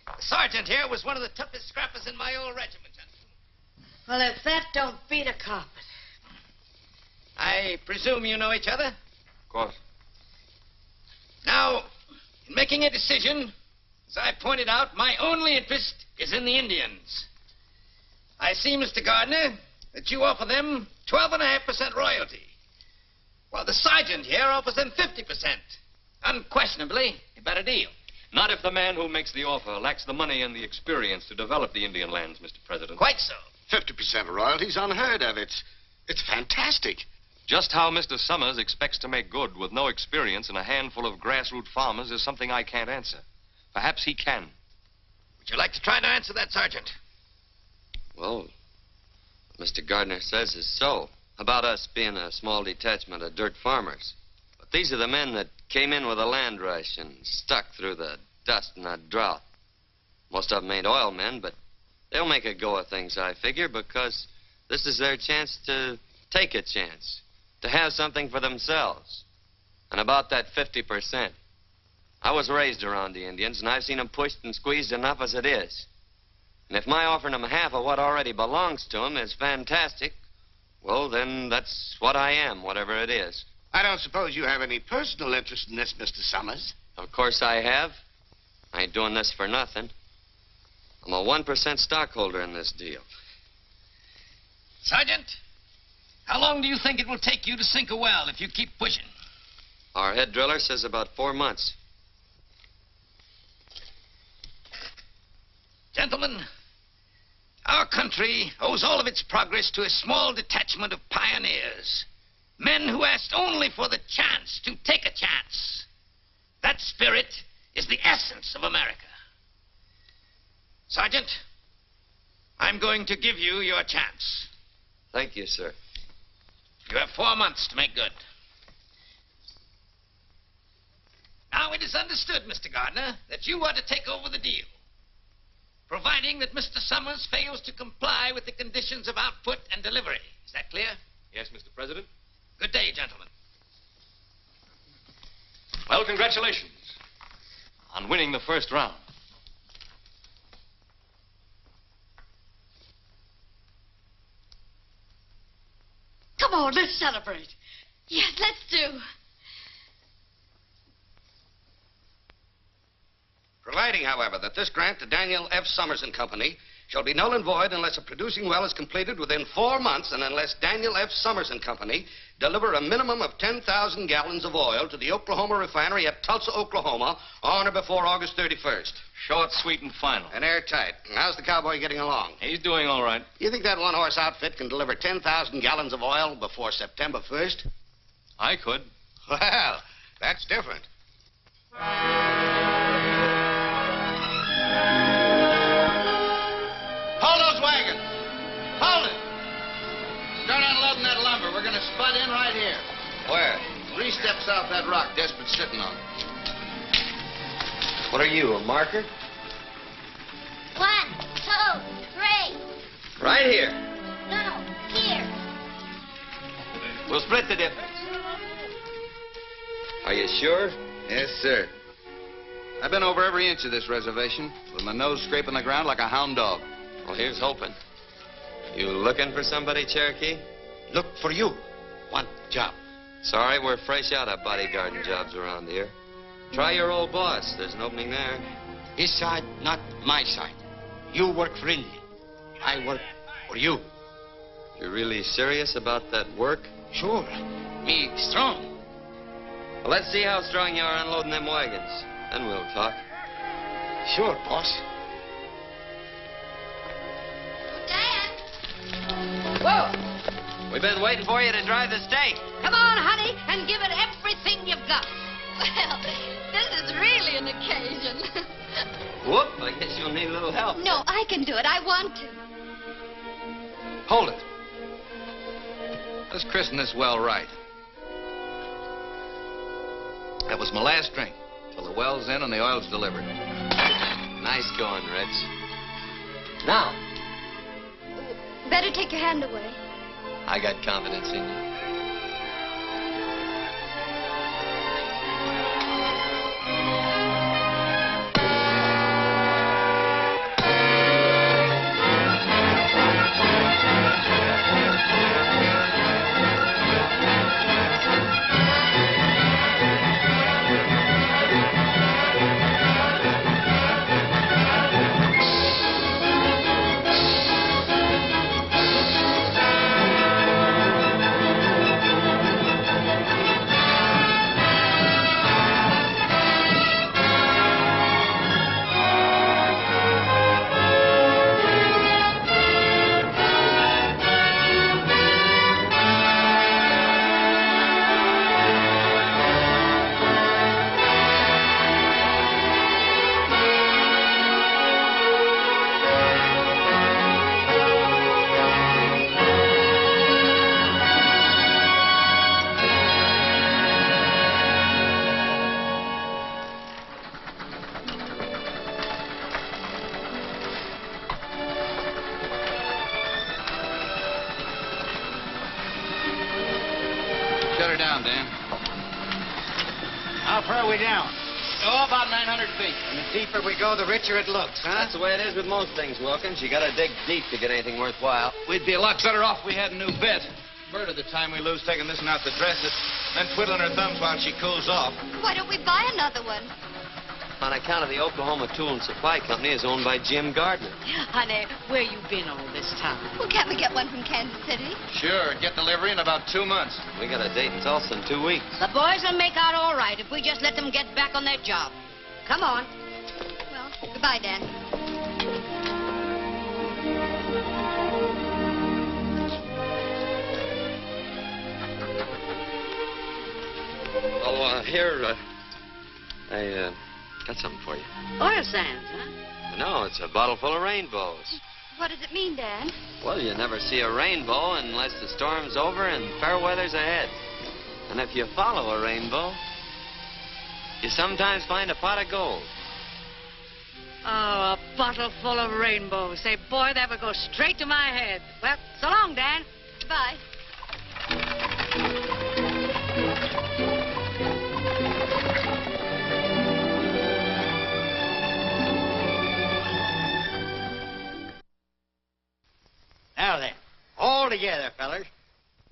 The sergeant here was one of the toughest scrappers in my old regiment. Well, if that don't beat a carpet. I presume you know each other? Of course. Now, in making a decision, as I pointed out, my only interest is in the Indians. I see, Mr. Gardner, that you offer them 12.5% royalty, while the sergeant here offers them 50%. Unquestionably, a better deal. Not if the man who makes the offer lacks the money and the experience to develop the Indian lands, Mr. President. Quite so. 50% royalty's unheard of. It's fantastic. Just how Mr. Summers expects to make good with no experience and a handful of grassroots farmers is something I can't answer. Perhaps he can. Would you like to try to answer that, Sergeant? Well, what Mr. Gardner says is so. About us being a small detachment of dirt farmers. But these are the men that came in with a land rush and stuck through the dust and that drought. Most of them ain't oil men, but they'll make a go of things, I figure, because this is their chance to take a chance, to have something for themselves. And about that 50%. I was raised around the Indians, and I've seen them pushed and squeezed enough as it is. And if my offering them half of what already belongs to them is fantastic, well, then that's what I am, whatever it is. I don't suppose you have any personal interest in this, Mr. Summers. Of course I have. I ain't doing this for nothing. I'm a 1% stockholder in this deal. Sergeant, how long do you think it will take you to sink a well if you keep pushing? Our head driller says about 4 months. Gentlemen, our country owes all of its progress to a small detachment of pioneers. Men who asked only for the chance to take a chance. That spirit is the essence of America. Sergeant, I'm going to give you your chance. Thank you, sir. You have 4 months to make good. Now, it is understood, Mr. Gardner, that you are to take over the deal, providing that Mr. Summers fails to comply with the conditions of output and delivery. Is that clear? Yes, Mr. President. Good day, gentlemen. Well, congratulations on winning the first round. Come on, let's celebrate. Yes, let's do. Providing, however, that this grant to Daniel F. Summers and Company shall be null and void unless a producing well is completed within 4 months and unless Daniel F. Summers and Company deliver a minimum of 10,000 gallons of oil to the Oklahoma refinery at Tulsa, Oklahoma on or before August 31st. Short, sweet, and final. And airtight. How's the cowboy getting along? He's doing all right. You think that one-horse outfit can deliver 10,000 gallons of oil before September 1st? I could. Well, that's different. Hold those wagons. Hold it. Start unloading that lumber. We're going to spud in right here. Where? 3 steps off that rock Desperat's sitting on. What are you, a marker? 1, 2, 3. Right here. No, here. We'll split the difference. Are you sure? Yes, sir. I've been over every inch of this reservation with my nose scraping the ground like a hound dog. Well, here's hoping. You looking for somebody, Cherokee? Look for you. Want job. Sorry, we're fresh out of bodyguarding jobs around here. Try your old boss. There's an opening there. His side, not my side. You work for Indy. I work for you. You're really serious about that work? Sure. Me strong. Well, let's see how strong you are unloading them wagons. Then we'll talk. Sure, boss. Dad. Whoa! We've been waiting for you to drive the stake. Come on, honey, and give it everything you've got. Well, this is really an occasion. Whoop, I guess you'll need a little help. No, I can do it. I want to. Hold it. Let's christen this well right. That was my last drink, till the well's in and the oil's delivered. Nice going, Rich. Now, Better take your hand away. I got confidence in you. Shut her down, Dan. How far are we down? Oh, about 900 feet. And the deeper we go, the richer it looks, huh? That's the way it is with most things, Wilkins. You gotta dig deep to get anything worthwhile. We'd be a lot better off if we had a new bit. Murder the time we lose taking this one out to dress it, then twiddling her thumbs while she cools off. Why don't we buy another one? On account of the Oklahoma Tool and Supply Company is owned by Jim Gardner. Honey, where you been all this time? Well, can't we get one from Kansas City? Sure, get delivery in about 2 months. We got a date in Tulsa in 2 weeks. The boys will make out all right if we just let them get back on their job. Come on. Well, goodbye, Dan. Oh, here, I got something for you. Oil sands, huh? No, it's a bottle full of rainbows. What does it mean, Dan? Well, you never see a rainbow unless the storm's over and fair weather's ahead. And if you follow a rainbow, you sometimes find a pot of gold. Oh, a bottle full of rainbows. Say, boy, that would go straight to my head. Well, so long, Dan. Goodbye. Now then, all together, fellas.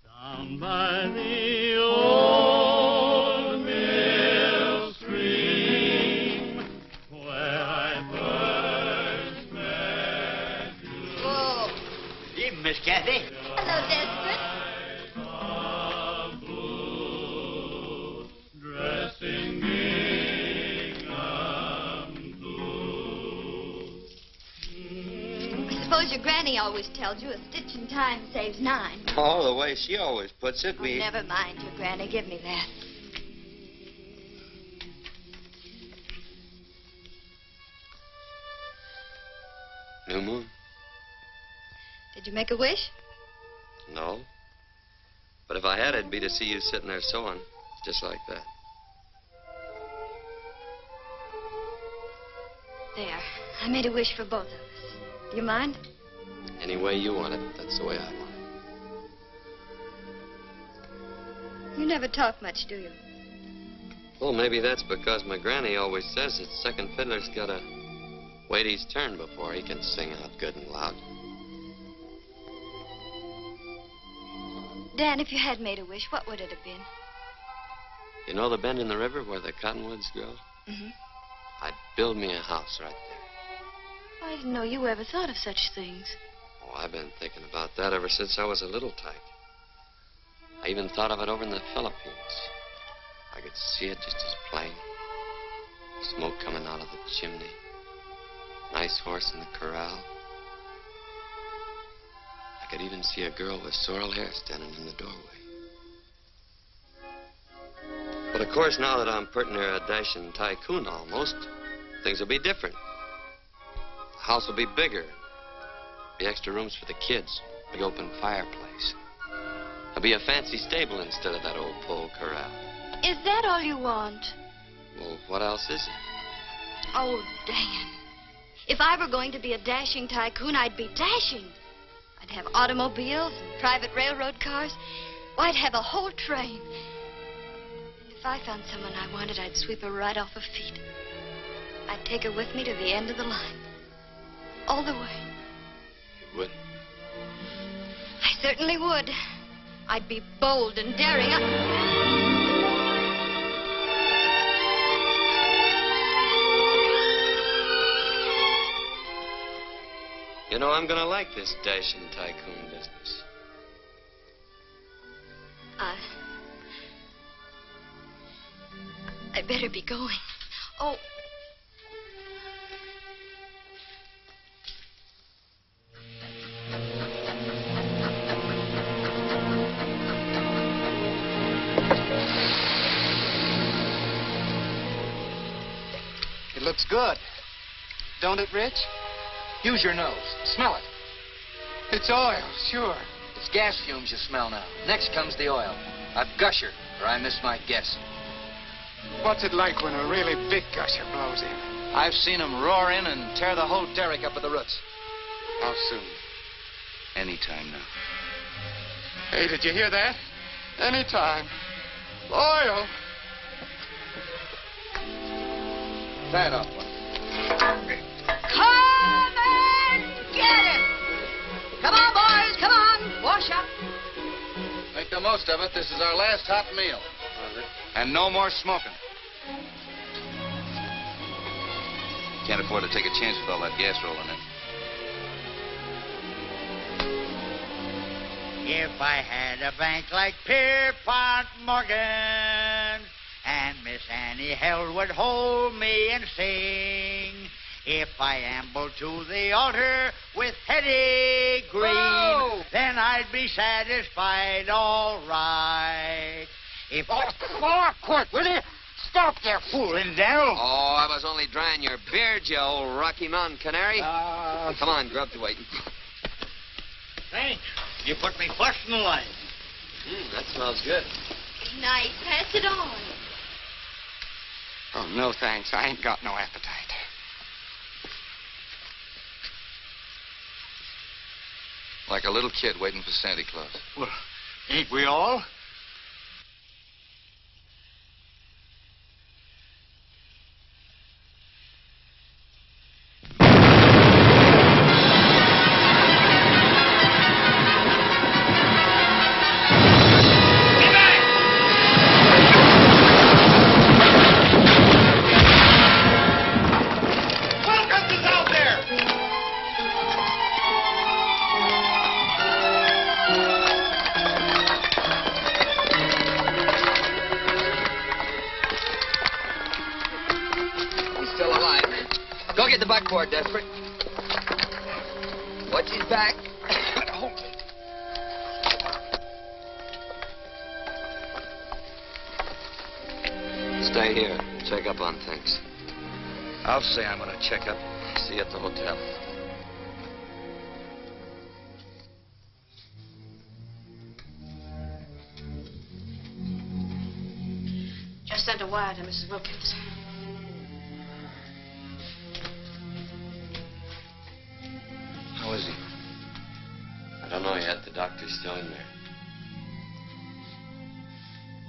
Down by the old mill stream, where I first met you. Whoa. Evening, Miss Kathy. Hello, Desperate. Dressed in gingham blue. I suppose your granny always tells you a stitch in time saves 9. Oh, the way she always puts it, we... Never mind your granny. Give me that. New moon? Did you make a wish? No. But if I had, it'd be to see you sitting there sewing, just like that. There. I made a wish for both of us. Do you mind? Any way you want it, that's the way I want it. You never talk much, do you? Well, maybe that's because my granny always says that second fiddler's gotta wait his turn before he can sing out good and loud. Dan, if you had made a wish, what would it have been? You know the bend in the river where the cottonwoods grow? Mm-hmm. I'd build me a house right there. I didn't know you ever thought of such things. Oh, I've been thinking about that ever since I was a little tyke. I even thought of it over in the Philippines. I could see it just as plain. Smoke coming out of the chimney. Nice horse in the corral. I could even see a girl with sorrel hair standing in the doorway. But of course, now that I'm pretty near a dashing tycoon almost, things will be different. The house will be bigger. Be extra rooms for the kids. Big open fireplace. There'll be a fancy stable instead of that old pole corral. Is that all you want? Well, what else is it? Oh, Dan. If I were going to be a dashing tycoon, I'd be dashing. I'd have automobiles and private railroad cars. Why, I'd have a whole train. If I found someone I wanted, I'd sweep her right off her feet. I'd take her with me to the end of the line. All the way. You would? I certainly would. I'd be bold and daring. You know, I'm gonna like this dashing tycoon business. I'd better be going. Oh. It looks good. Don't it, Rich? Use your nose. Smell it. It's oil, sure. It's gas fumes you smell now. Next comes the oil. A gusher, or I missed my guess. What's it like when a really big gusher blows in? I've seen them roar in and tear the whole derrick up at the roots. How soon? Anytime now. Hey, did you hear that? Anytime. Oil. Tie it off, one. Come and get it! Come on, boys, come on. Wash up. Make the most of it. This is our last hot meal. And no more smoking. Can't afford to take a chance with all that gas rolling in. If I had a bank like Pierpont Morgan, and Miss Annie Held would hold me and sing, if I ambled to the altar with Hetty Green, then I'd be satisfied all right. If quit, will you? Stop your fooling, Daniel. Oh, I was only drying your beard, you old Rocky Mountain canary. Come on, grub's waiting. Thanks. You put me first in the line. That smells good. Nice. Pass it on. Oh, no thanks. I ain't got no appetite. Like a little kid waiting for Santa Claus. Well, ain't we all? Go get the buckboard, Desperate. Watch his back. Stay here. Check up on things. I'll say I'm going to check up. See you at the hotel. Just sent a wire to Mrs. Wilkins. How is he? I don't know yet. The doctor's still in there.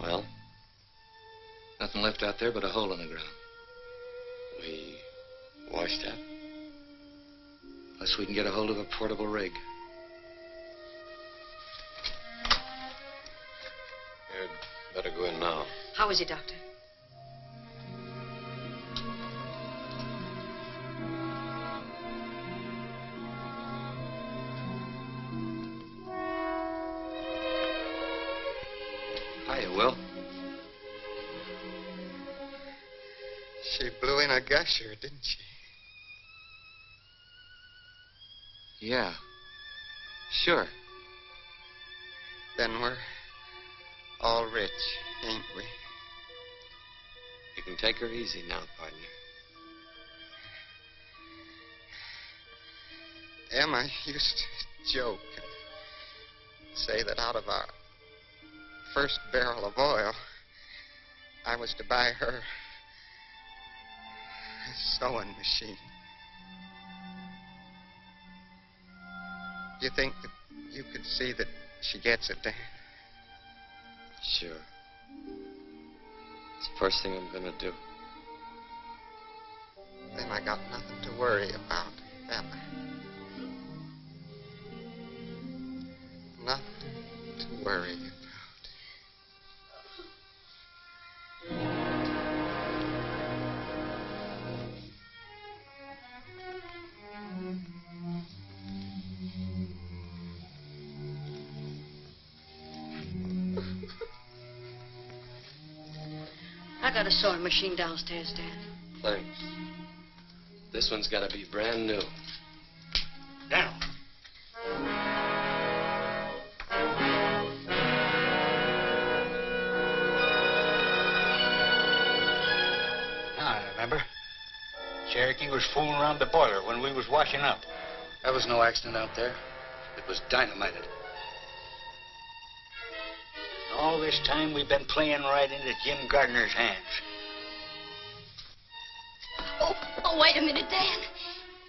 Well? Nothing left out there but a hole in the ground. We washed that. Unless we can get a hold of a portable rig. You'd better go in now. How is he, Doctor? Hiya, Will. She blew in a gusher, didn't she? Yeah. Sure. Then we're all rich, ain't we? You can take her easy now, partner. Emma used to joke and say that out of our first barrel of oil, I was to buy her a sewing machine. Do you think that you could see that she gets it, Dan? Sure. It's the first thing I'm gonna do. Then I got nothing to worry about, Emma. Nothing to worry about. I got a sewing machine downstairs, Dad. Thanks. This one's gotta be brand new. Now. I remember. Cherokee was fooling around the boiler when we was washing up. There was no accident out there. It was dynamited. All this time we've been playing right into Jim Gardner's hands. Oh, wait a minute, Dan.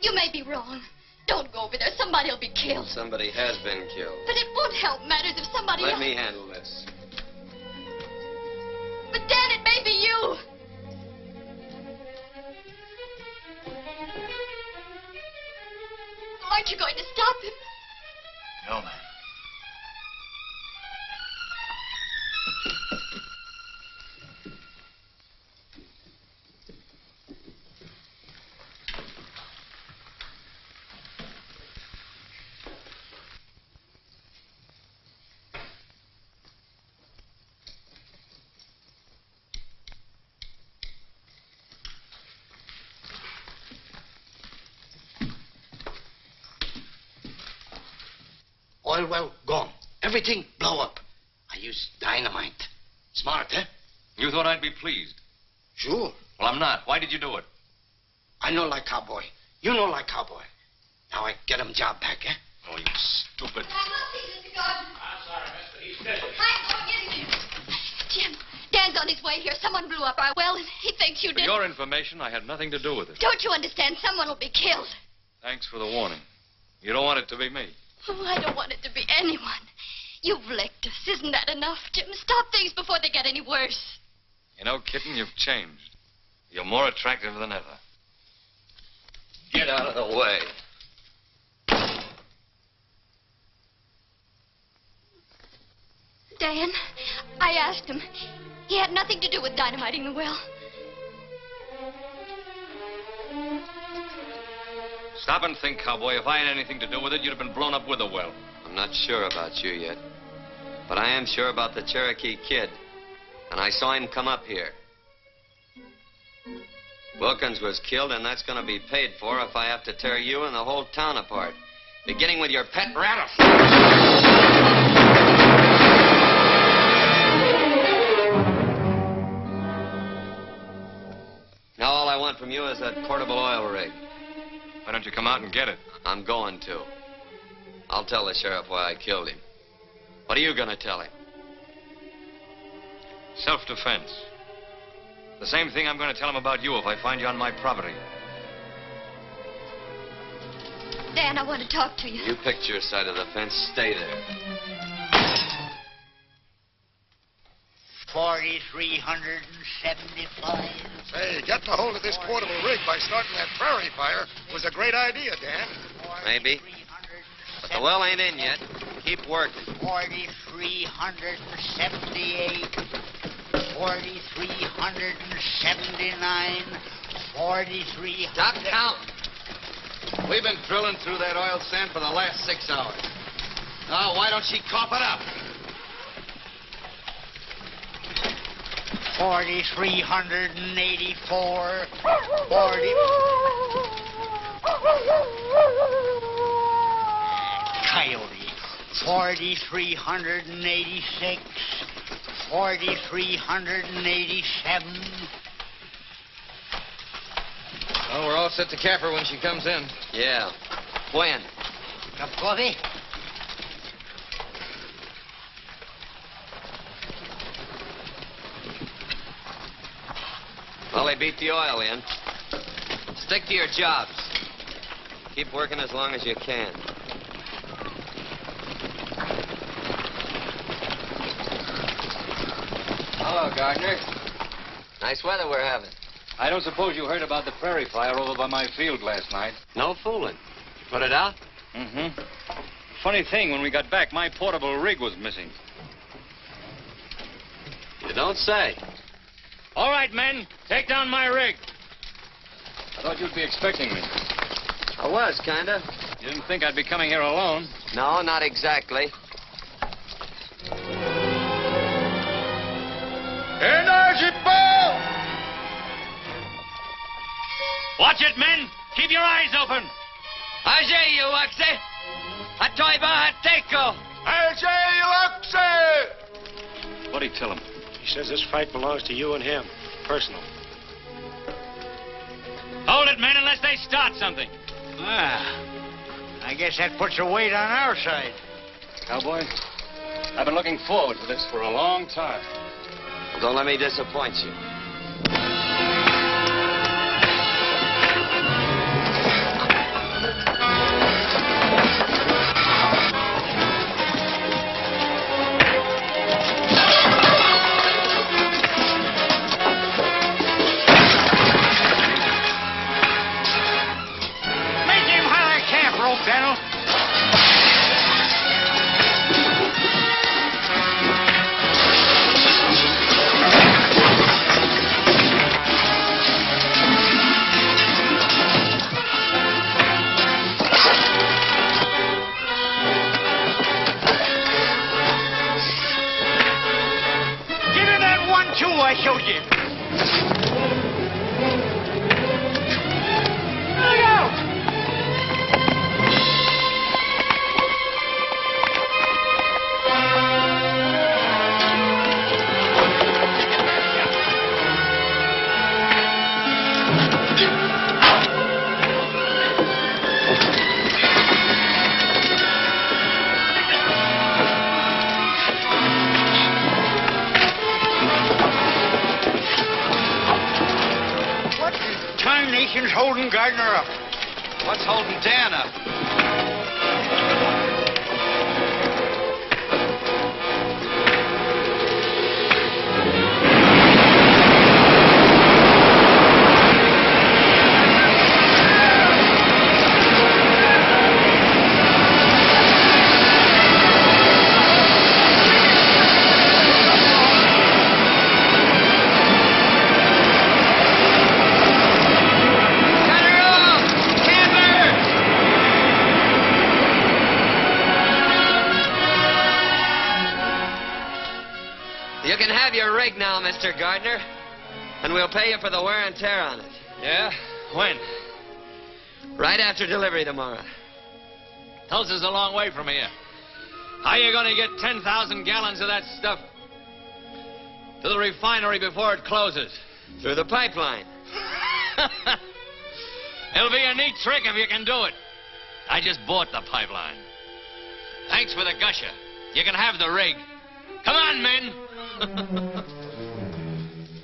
You may be wrong. Don't go over there. Somebody will be killed. Somebody has been killed. But it won't help matters if somebody Let else... me handle this. But, Dan, it may be you. Aren't you going to stop him? No, ma'am. Oil well gone. Everything blow up. I used dynamite. Smart, eh? You thought I'd be pleased? Sure. Well, I'm not. Why did you do it? I know like cowboy. You know like cowboy. Now I get him job back, eh? Oh, you stupid. I'm sorry, mister. He's dead. I'm going in here. Jim, Dan's on his his way here. Someone blew up our well, and he thinks you For did. your information, I had nothing to do with it. Don't you understand? Someone will be killed. Thanks for the warning. You don't want it to be me. Oh, I don't want it to be anyone. You've licked us. Isn't that enough, Jim? Stop things before they get any worse. You know, kitten, you've changed. You're more attractive than ever. Get out of the way. Dan, I asked him. He had nothing to do with dynamiting the well. Stop and think, cowboy. If I had anything to do with it, you'd have been blown up with a well. I'm not sure about you yet. But I am sure about the Cherokee Kid. And I saw him come up here. Wilkins was killed, and that's going to be paid for if I have to tear you and the whole town apart. Beginning with your pet rattlesnake. Now all I want from you is that portable oil rig. Why don't you come out and get it? I'm going to. I'll tell the sheriff why I killed him. What are you going to tell him? Self-defense. The same thing I'm going to tell him about you if I find you on my property. Dan, I want to talk to you. You picked your side of the fence. Stay there. 4,375. Say, getting a hold of this portable rig by starting that prairie fire was a great idea, Dan. Maybe. But the well ain't in yet. Keep working. 4,378. 4,379. 4,300. Stop counting. We've been drilling through that oil sand for the last 6 hours. Now, why don't she cough it up? 4,384. 40. Coyote. 4,386. 4,387. Well, we're all set to cap her when she comes in. Yeah. When? Cup of coffee? Well, they beat the oil in. Stick to your jobs. Keep working as long as you can. Hello, Gardner. Nice weather we're having. I don't suppose you heard about the prairie fire over by my field last night. No fooling. You put it out? Mm-hmm. Funny thing, when we got back, my portable rig was missing. You don't say. All right, men, take down my rig. I thought you'd be expecting me. I was, kinda. You didn't think I'd be coming here alone? No, not exactly. Energy ball! Watch it, men. Keep your eyes open. Ajay, you Oxy. Atoiba Hateko. Ajay, Oxy! What'd he tell him? He says this fight belongs to you and him. Personal. Hold it, men, unless they start something. I guess that puts a weight on our side. Cowboy, I've been looking forward to this for a long time. Well, don't let me disappoint you. I showed you. Look out! holding Gardner up? What's holding Dan up? You can have your rig now, Mr. Gardner. And we'll pay you for the wear and tear on it. Yeah? When? Right after delivery tomorrow. Tulsa's a long way from here. How are you going to get 10,000 gallons of that stuff to the refinery before it closes? Through the pipeline. It'll be a neat trick if you can do it. I just bought the pipeline. Thanks for the gusher. You can have the rig. Come on, men.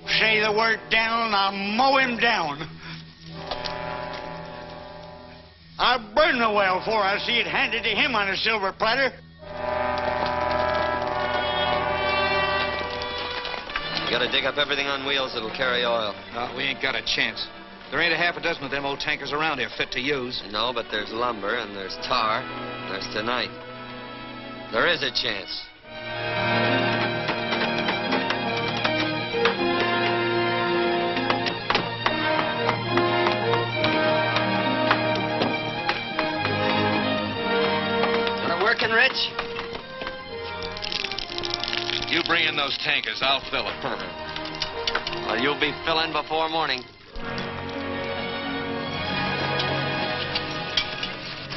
Say the word down, I'll mow him down. I'll burn the well before I see it handed to him on a silver platter. You gotta dig up everything on wheels that'll carry oil. We ain't got a chance. There ain't a half a dozen of them old tankers around here fit to use. No, but there's lumber, and there's tar, and there's tonight. There is a chance. Working, Rich? You bring in those tankers. I'll fill them. Well, you'll be filling before morning.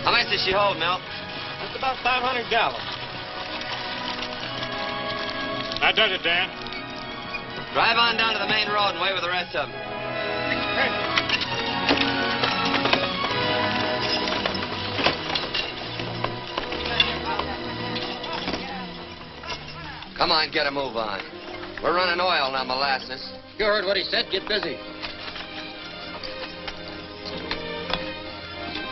How much does she hold, Mel? That's about 500 gallons. That does it, Dan. Drive on down to the main road and wait with the rest of them. Come on, get a move on. We're running oil, not molasses. You heard what he said. Get busy.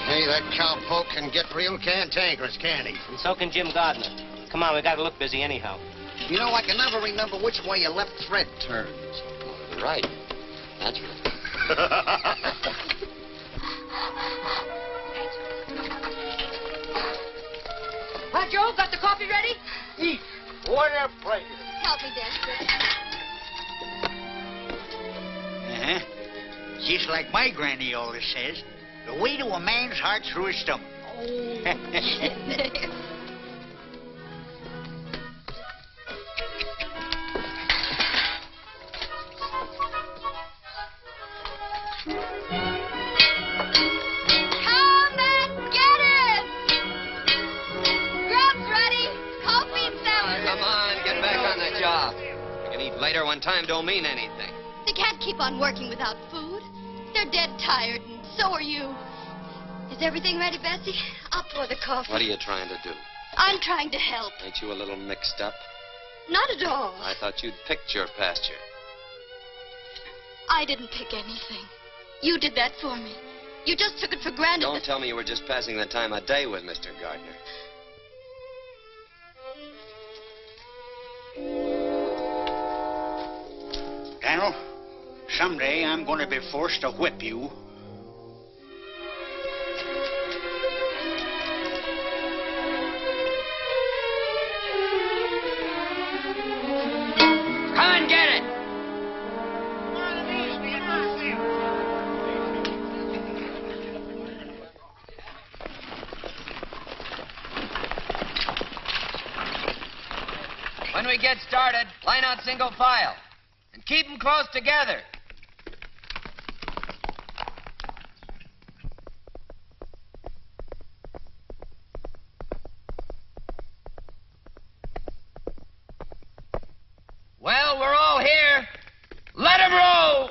Hey, that cowpoke can get real cantankerous, can he? And so can Jim Gardner. Come on, we gotta look busy anyhow. You know, I can never remember which way your left thread turns. Right. That's right. Hi, Joe. Got the coffee ready? Eat. What a pleasure. Help me, Desperate. Uh-huh. Just like my granny always says, the way to a man's heart through his stomach. Come and get it! Grub's ready. Coffee and sandwiches. Come on, get back on the job. You can eat later when time don't mean anything. They can't keep on working without food. They're dead tired, and so are you. Is everything ready, Bessie? I'll pour the coffee. What are you trying to do? I'm trying to help. Ain't you a little mixed up? Not at all. I thought you'd picked your pasture. I didn't pick anything. You did that for me. You just took it for granted. Don't tell me you were just passing the time of day with Mr. Gardner. Daniel, someday I'm going to be forced to whip you. Come and get it. When we get started, line out single file. And keep them close together. Well, we're all here. Let 'em roll!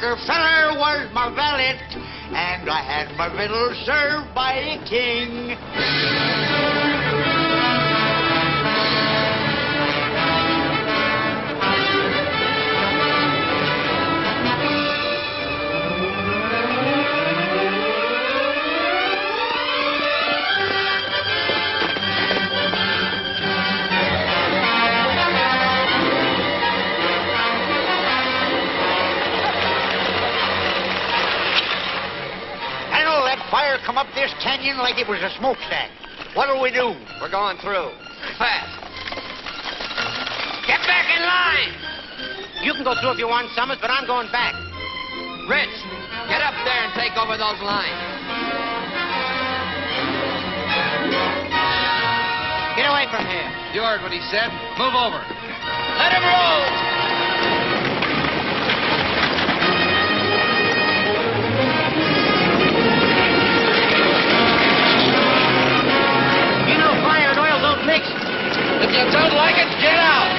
Rockefeller was my valet, and I had my riddle served by a king. Fire come up this canyon like it was a smokestack. What'll we do? We're going through. Fast. Get back in line! You can go through if you want, Summers, but I'm going back. Rich, get up there and take over those lines. Get away from here. You heard what he said. Move over. Let him roll! If you don't like it, get out!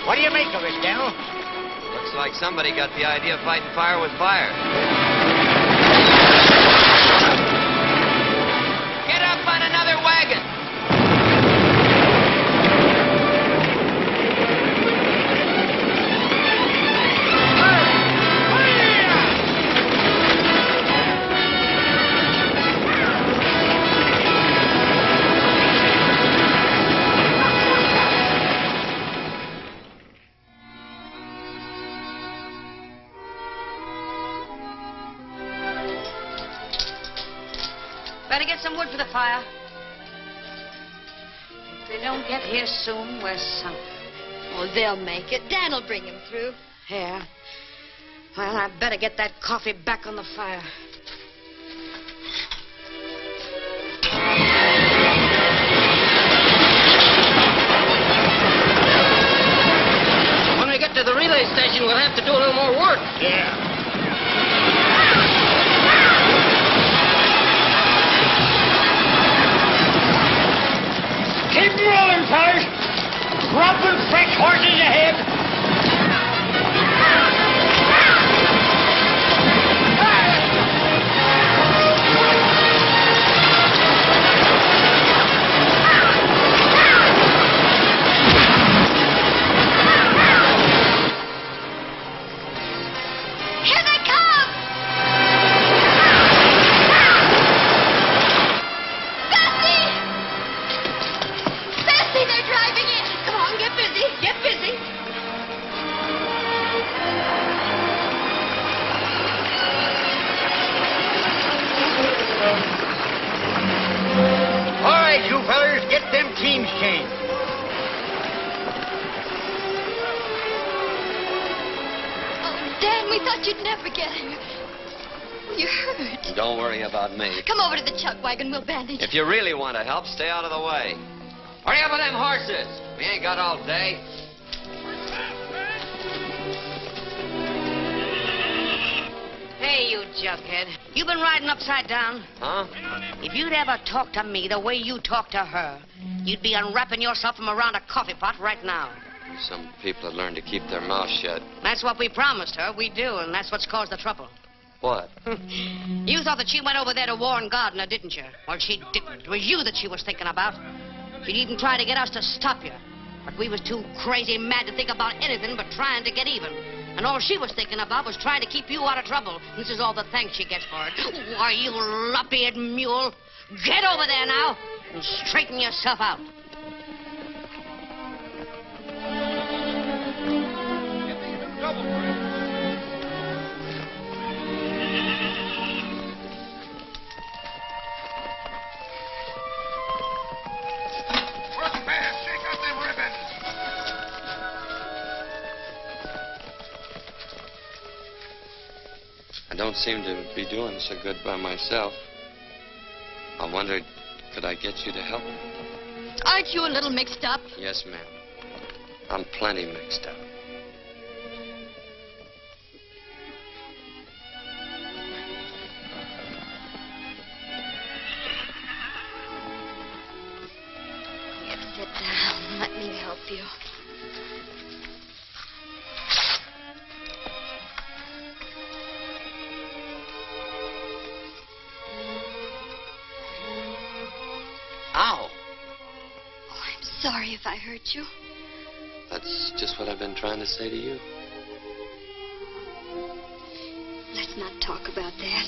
What do you make of it, Daniel? Looks like somebody got the idea of fighting fire with fire. Get up on another wagon! Better get some wood for the fire. If they don't get here soon, we're sunk. Oh, they'll make it. Dan'll bring him through. Yeah. Well, I better get that coffee back on the fire. When we get to the relay station, we'll have to do a little more work. Yeah. Keep rolling, fellas. Dropping fresh horses ahead. Here they come! Bessie! Bessie, they're driving in. Come on, get busy. Get busy. All right, you fellers, get them teams changed. Oh, Dan, we thought you'd never get here. You're hurt. Don't worry about me. Come over to the chuck wagon. We'll bandage. If you really want to help, stay out of the way. Hurry up with them horses. We ain't got all day. Hey, you junkhead. You been riding upside down? Huh? If you'd ever talked to me the way you talk to her, you'd be unwrapping yourself from around a coffee pot right now. Some people have learned to keep their mouths shut. That's what we promised her. We do, and that's what's caused the trouble. What? You thought that she went over there to warn Gardner, didn't you? Well, she didn't. It was you that she was thinking about. She'd even try to get us to stop you. But we was too crazy mad to think about anything but trying to get even. And all she was thinking about was trying to keep you out of trouble. This is all the thanks she gets for it. Why, you lop-eared mule. Get over there now and straighten yourself out. I don't seem to be doing so good by myself. I wondered, could I get you to help me? Aren't you a little mixed up? Yes, ma'am. I'm plenty mixed up. Sit down. Let me help you. Ow! Oh, I'm sorry if I hurt you. That's just what I've been trying to say to you. Let's not talk about that.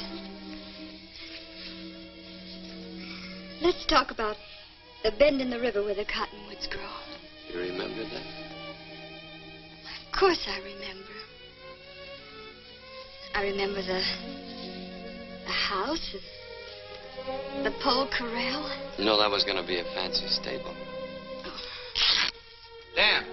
Let's talk about the bend in the river where the cottonwoods grow. You remember that? Of course I remember. I remember the house and the pole corral. You know that was going to be a fancy stable. Dan,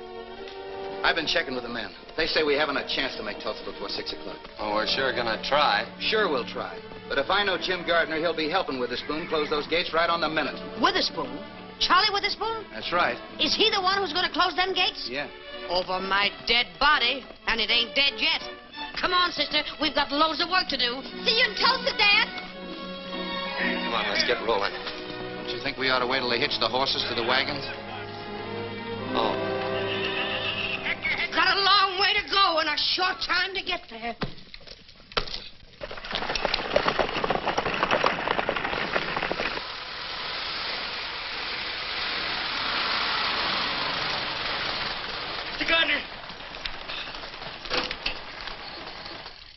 I've been checking with the men. They say we haven't a chance to make Tulsa before 6 o'clock. Oh, we're sure going to try. Sure we'll try. But if I know Jim Gardner, he'll be helping Witherspoon close those gates right on the minute. Witherspoon? Charlie Witherspoon? That's right. Is he the one who's going to close them gates? Yeah. Over my dead body, and it ain't dead yet. Come on, sister. We've got loads of work to do. See you in Tulsa, Dad. Come on, let's get rolling. Don't you think we ought to wait till they hitch the horses to the wagons? Oh. Got a long way to go and a short time to get there. Mr. Gardner.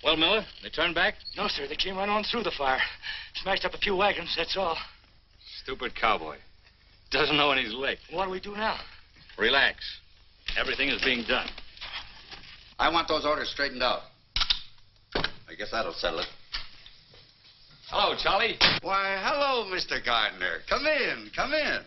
Well, Miller, they turned back? No, sir. They came right on through the fire. Smashed up a few wagons, that's all. Stupid cowboy. Doesn't know when he's licked. What do we do now? Relax. Everything is being done. I want those orders straightened out. I guess that'll settle it. Hello, Charlie. Why, hello, Mr. Gardner. Come in, come in.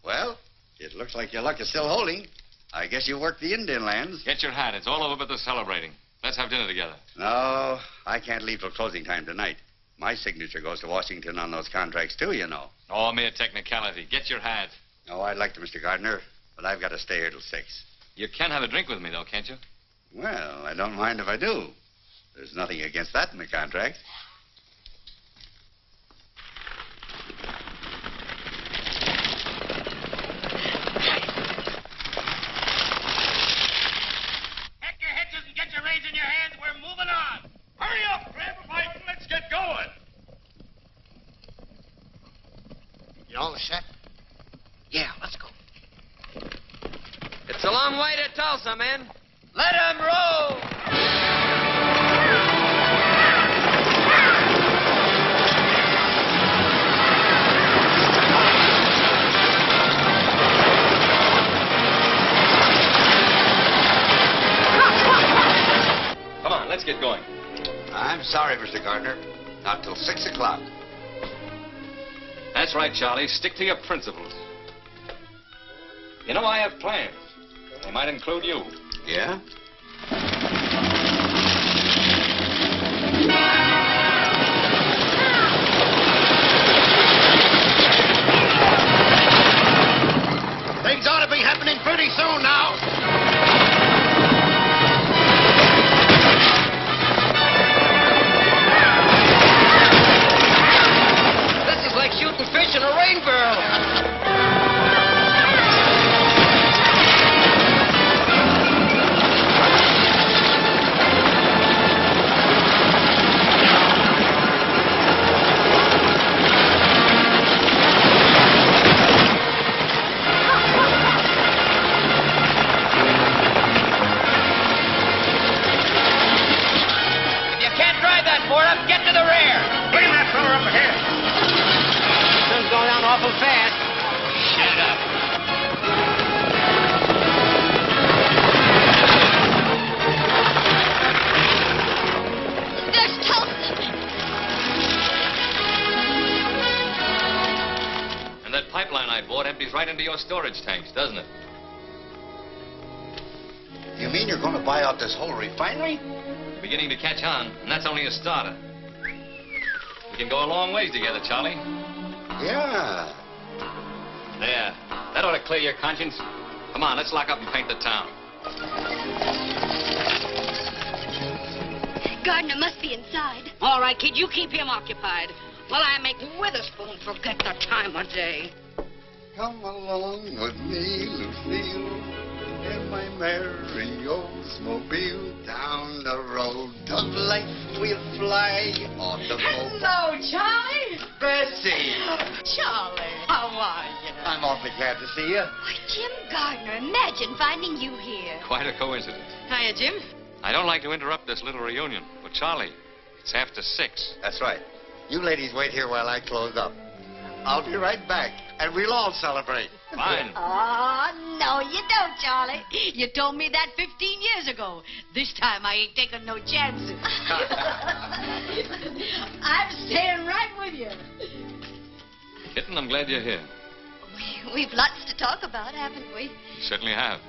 Well, it looks like your luck is still holding. I guess you work the Indian lands. Get your hat. It's all over but the celebrating. Let's have dinner together. No, I can't leave till closing time tonight. My signature goes to Washington on those contracts, too, you know. Oh, mere technicality. Get your hat. Oh, I'd like to, Mr. Gardner, but I've got to stay here till 6. You can have a drink with me, though, can't you? Well, I don't mind if I do. There's nothing against that in the contract. Pack your hitches and get your reins in your hands. We're moving on. Hurry up, grab a bite, and let's get going. You all set? Yeah, let's go. It's a long way to Tulsa, men. Let 'em roll! Come on, let's get going. I'm sorry, Mr. Gardner. Not till 6 o'clock. That's right, Charlie. Stick to your principles. You know, I have plans. They might include you. Yeah? Things ought to be happening pretty soon now. This is like shooting fish in a rain barrel. Get to the rear. Bring that fella up ahead. Sun's going down awful fast. Shut up. There's Tulsa. And that pipeline I bought empties right into your storage tanks, doesn't it? You mean you're going to buy out this whole refinery? You're beginning to catch on, and that's only a starter. We can go a long ways together, Charlie. Yeah. There. That ought to clear your conscience. Come on, let's lock up and paint the town. Gardner must be inside. All right, kid, you keep him occupied while I make Witherspoon forget the time of day. Come along with me, Lucille, in my merry Oldsmobile. Down the road of life we'll fly on the boat. Hello, Charlie. Bessie! Charlie, how are you? I'm awfully glad to see you. Why, Jim Gardner, imagine finding you here. Quite a coincidence. Hiya, Jim. I don't like to interrupt this little reunion, but Charlie, it's after 6. That's right. You ladies wait here while I close up. I'll be right back, and we'll all celebrate. Fine. Oh, no, you don't, Charlie. You told me that 15 years ago. This time I ain't taking no chances. I'm staying right with you. Kitten, I'm glad you're here. We've lots to talk about, haven't we? You certainly have.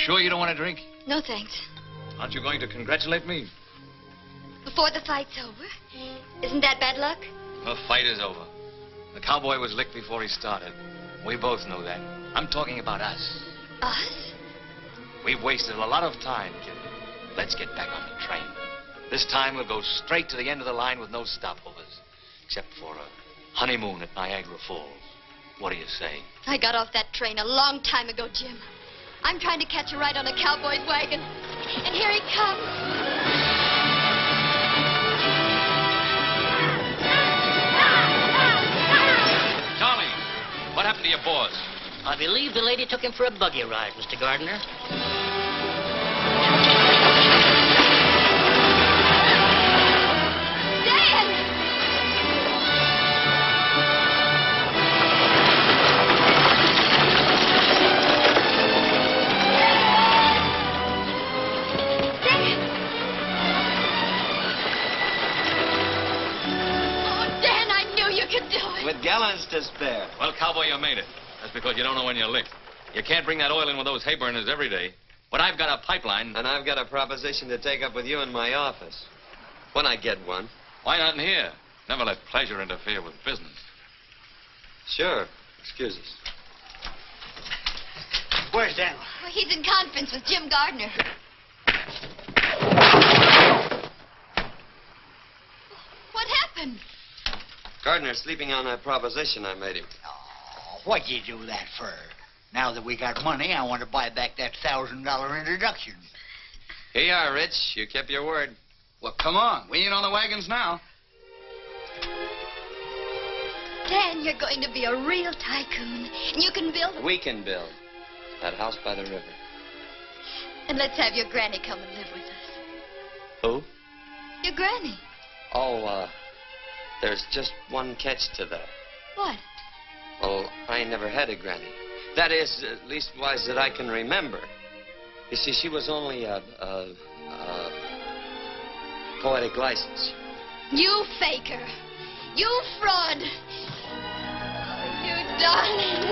Sure you don't want a drink? No, thanks. Aren't you going to congratulate me? Before the fight's over? Isn't that bad luck? The fight is over. The cowboy was licked before he started. We both know that. I'm talking about us. Us? We've wasted a lot of time, Jim. Let's get back on the train. This time we'll go straight to the end of the line with no stopovers. Except for a honeymoon at Niagara Falls. What do you say? I got off that train a long time ago, Jim. I'm trying to catch a ride on a cowboy's wagon. And here he comes. Charlie, what happened to your boss? I believe the lady took him for a buggy ride, Mr. Gardner. With gallons to spare. Well, cowboy, you made it. That's because you don't know when you're licked. You can't bring that oil in with those hay burners every day. But I've got a pipeline. And I've got a proposition to take up with you in my office. When I get one. Why not in here? Never let pleasure interfere with business. Sure. Excuse us. Where's Daniel? Well, he's in conference with Jim Gardner. What happened? Gardner's sleeping on that proposition I made him. Oh, what'd you do that for? Now that we got money, I want to buy back that $1,000 introduction. Here you are, Rich. You kept your word. Well, come on. We ain't on the wagons now. Dan, you're going to be a real tycoon. And you can build... We can build. That house by the river. And let's have your granny come and live with us. Who? Your granny. Oh, there's just one catch to that. What? Well, I never had a granny. That is, at leastwise that I can remember. You see, she was only poetic license. You faker. You fraud. Oh, you darling.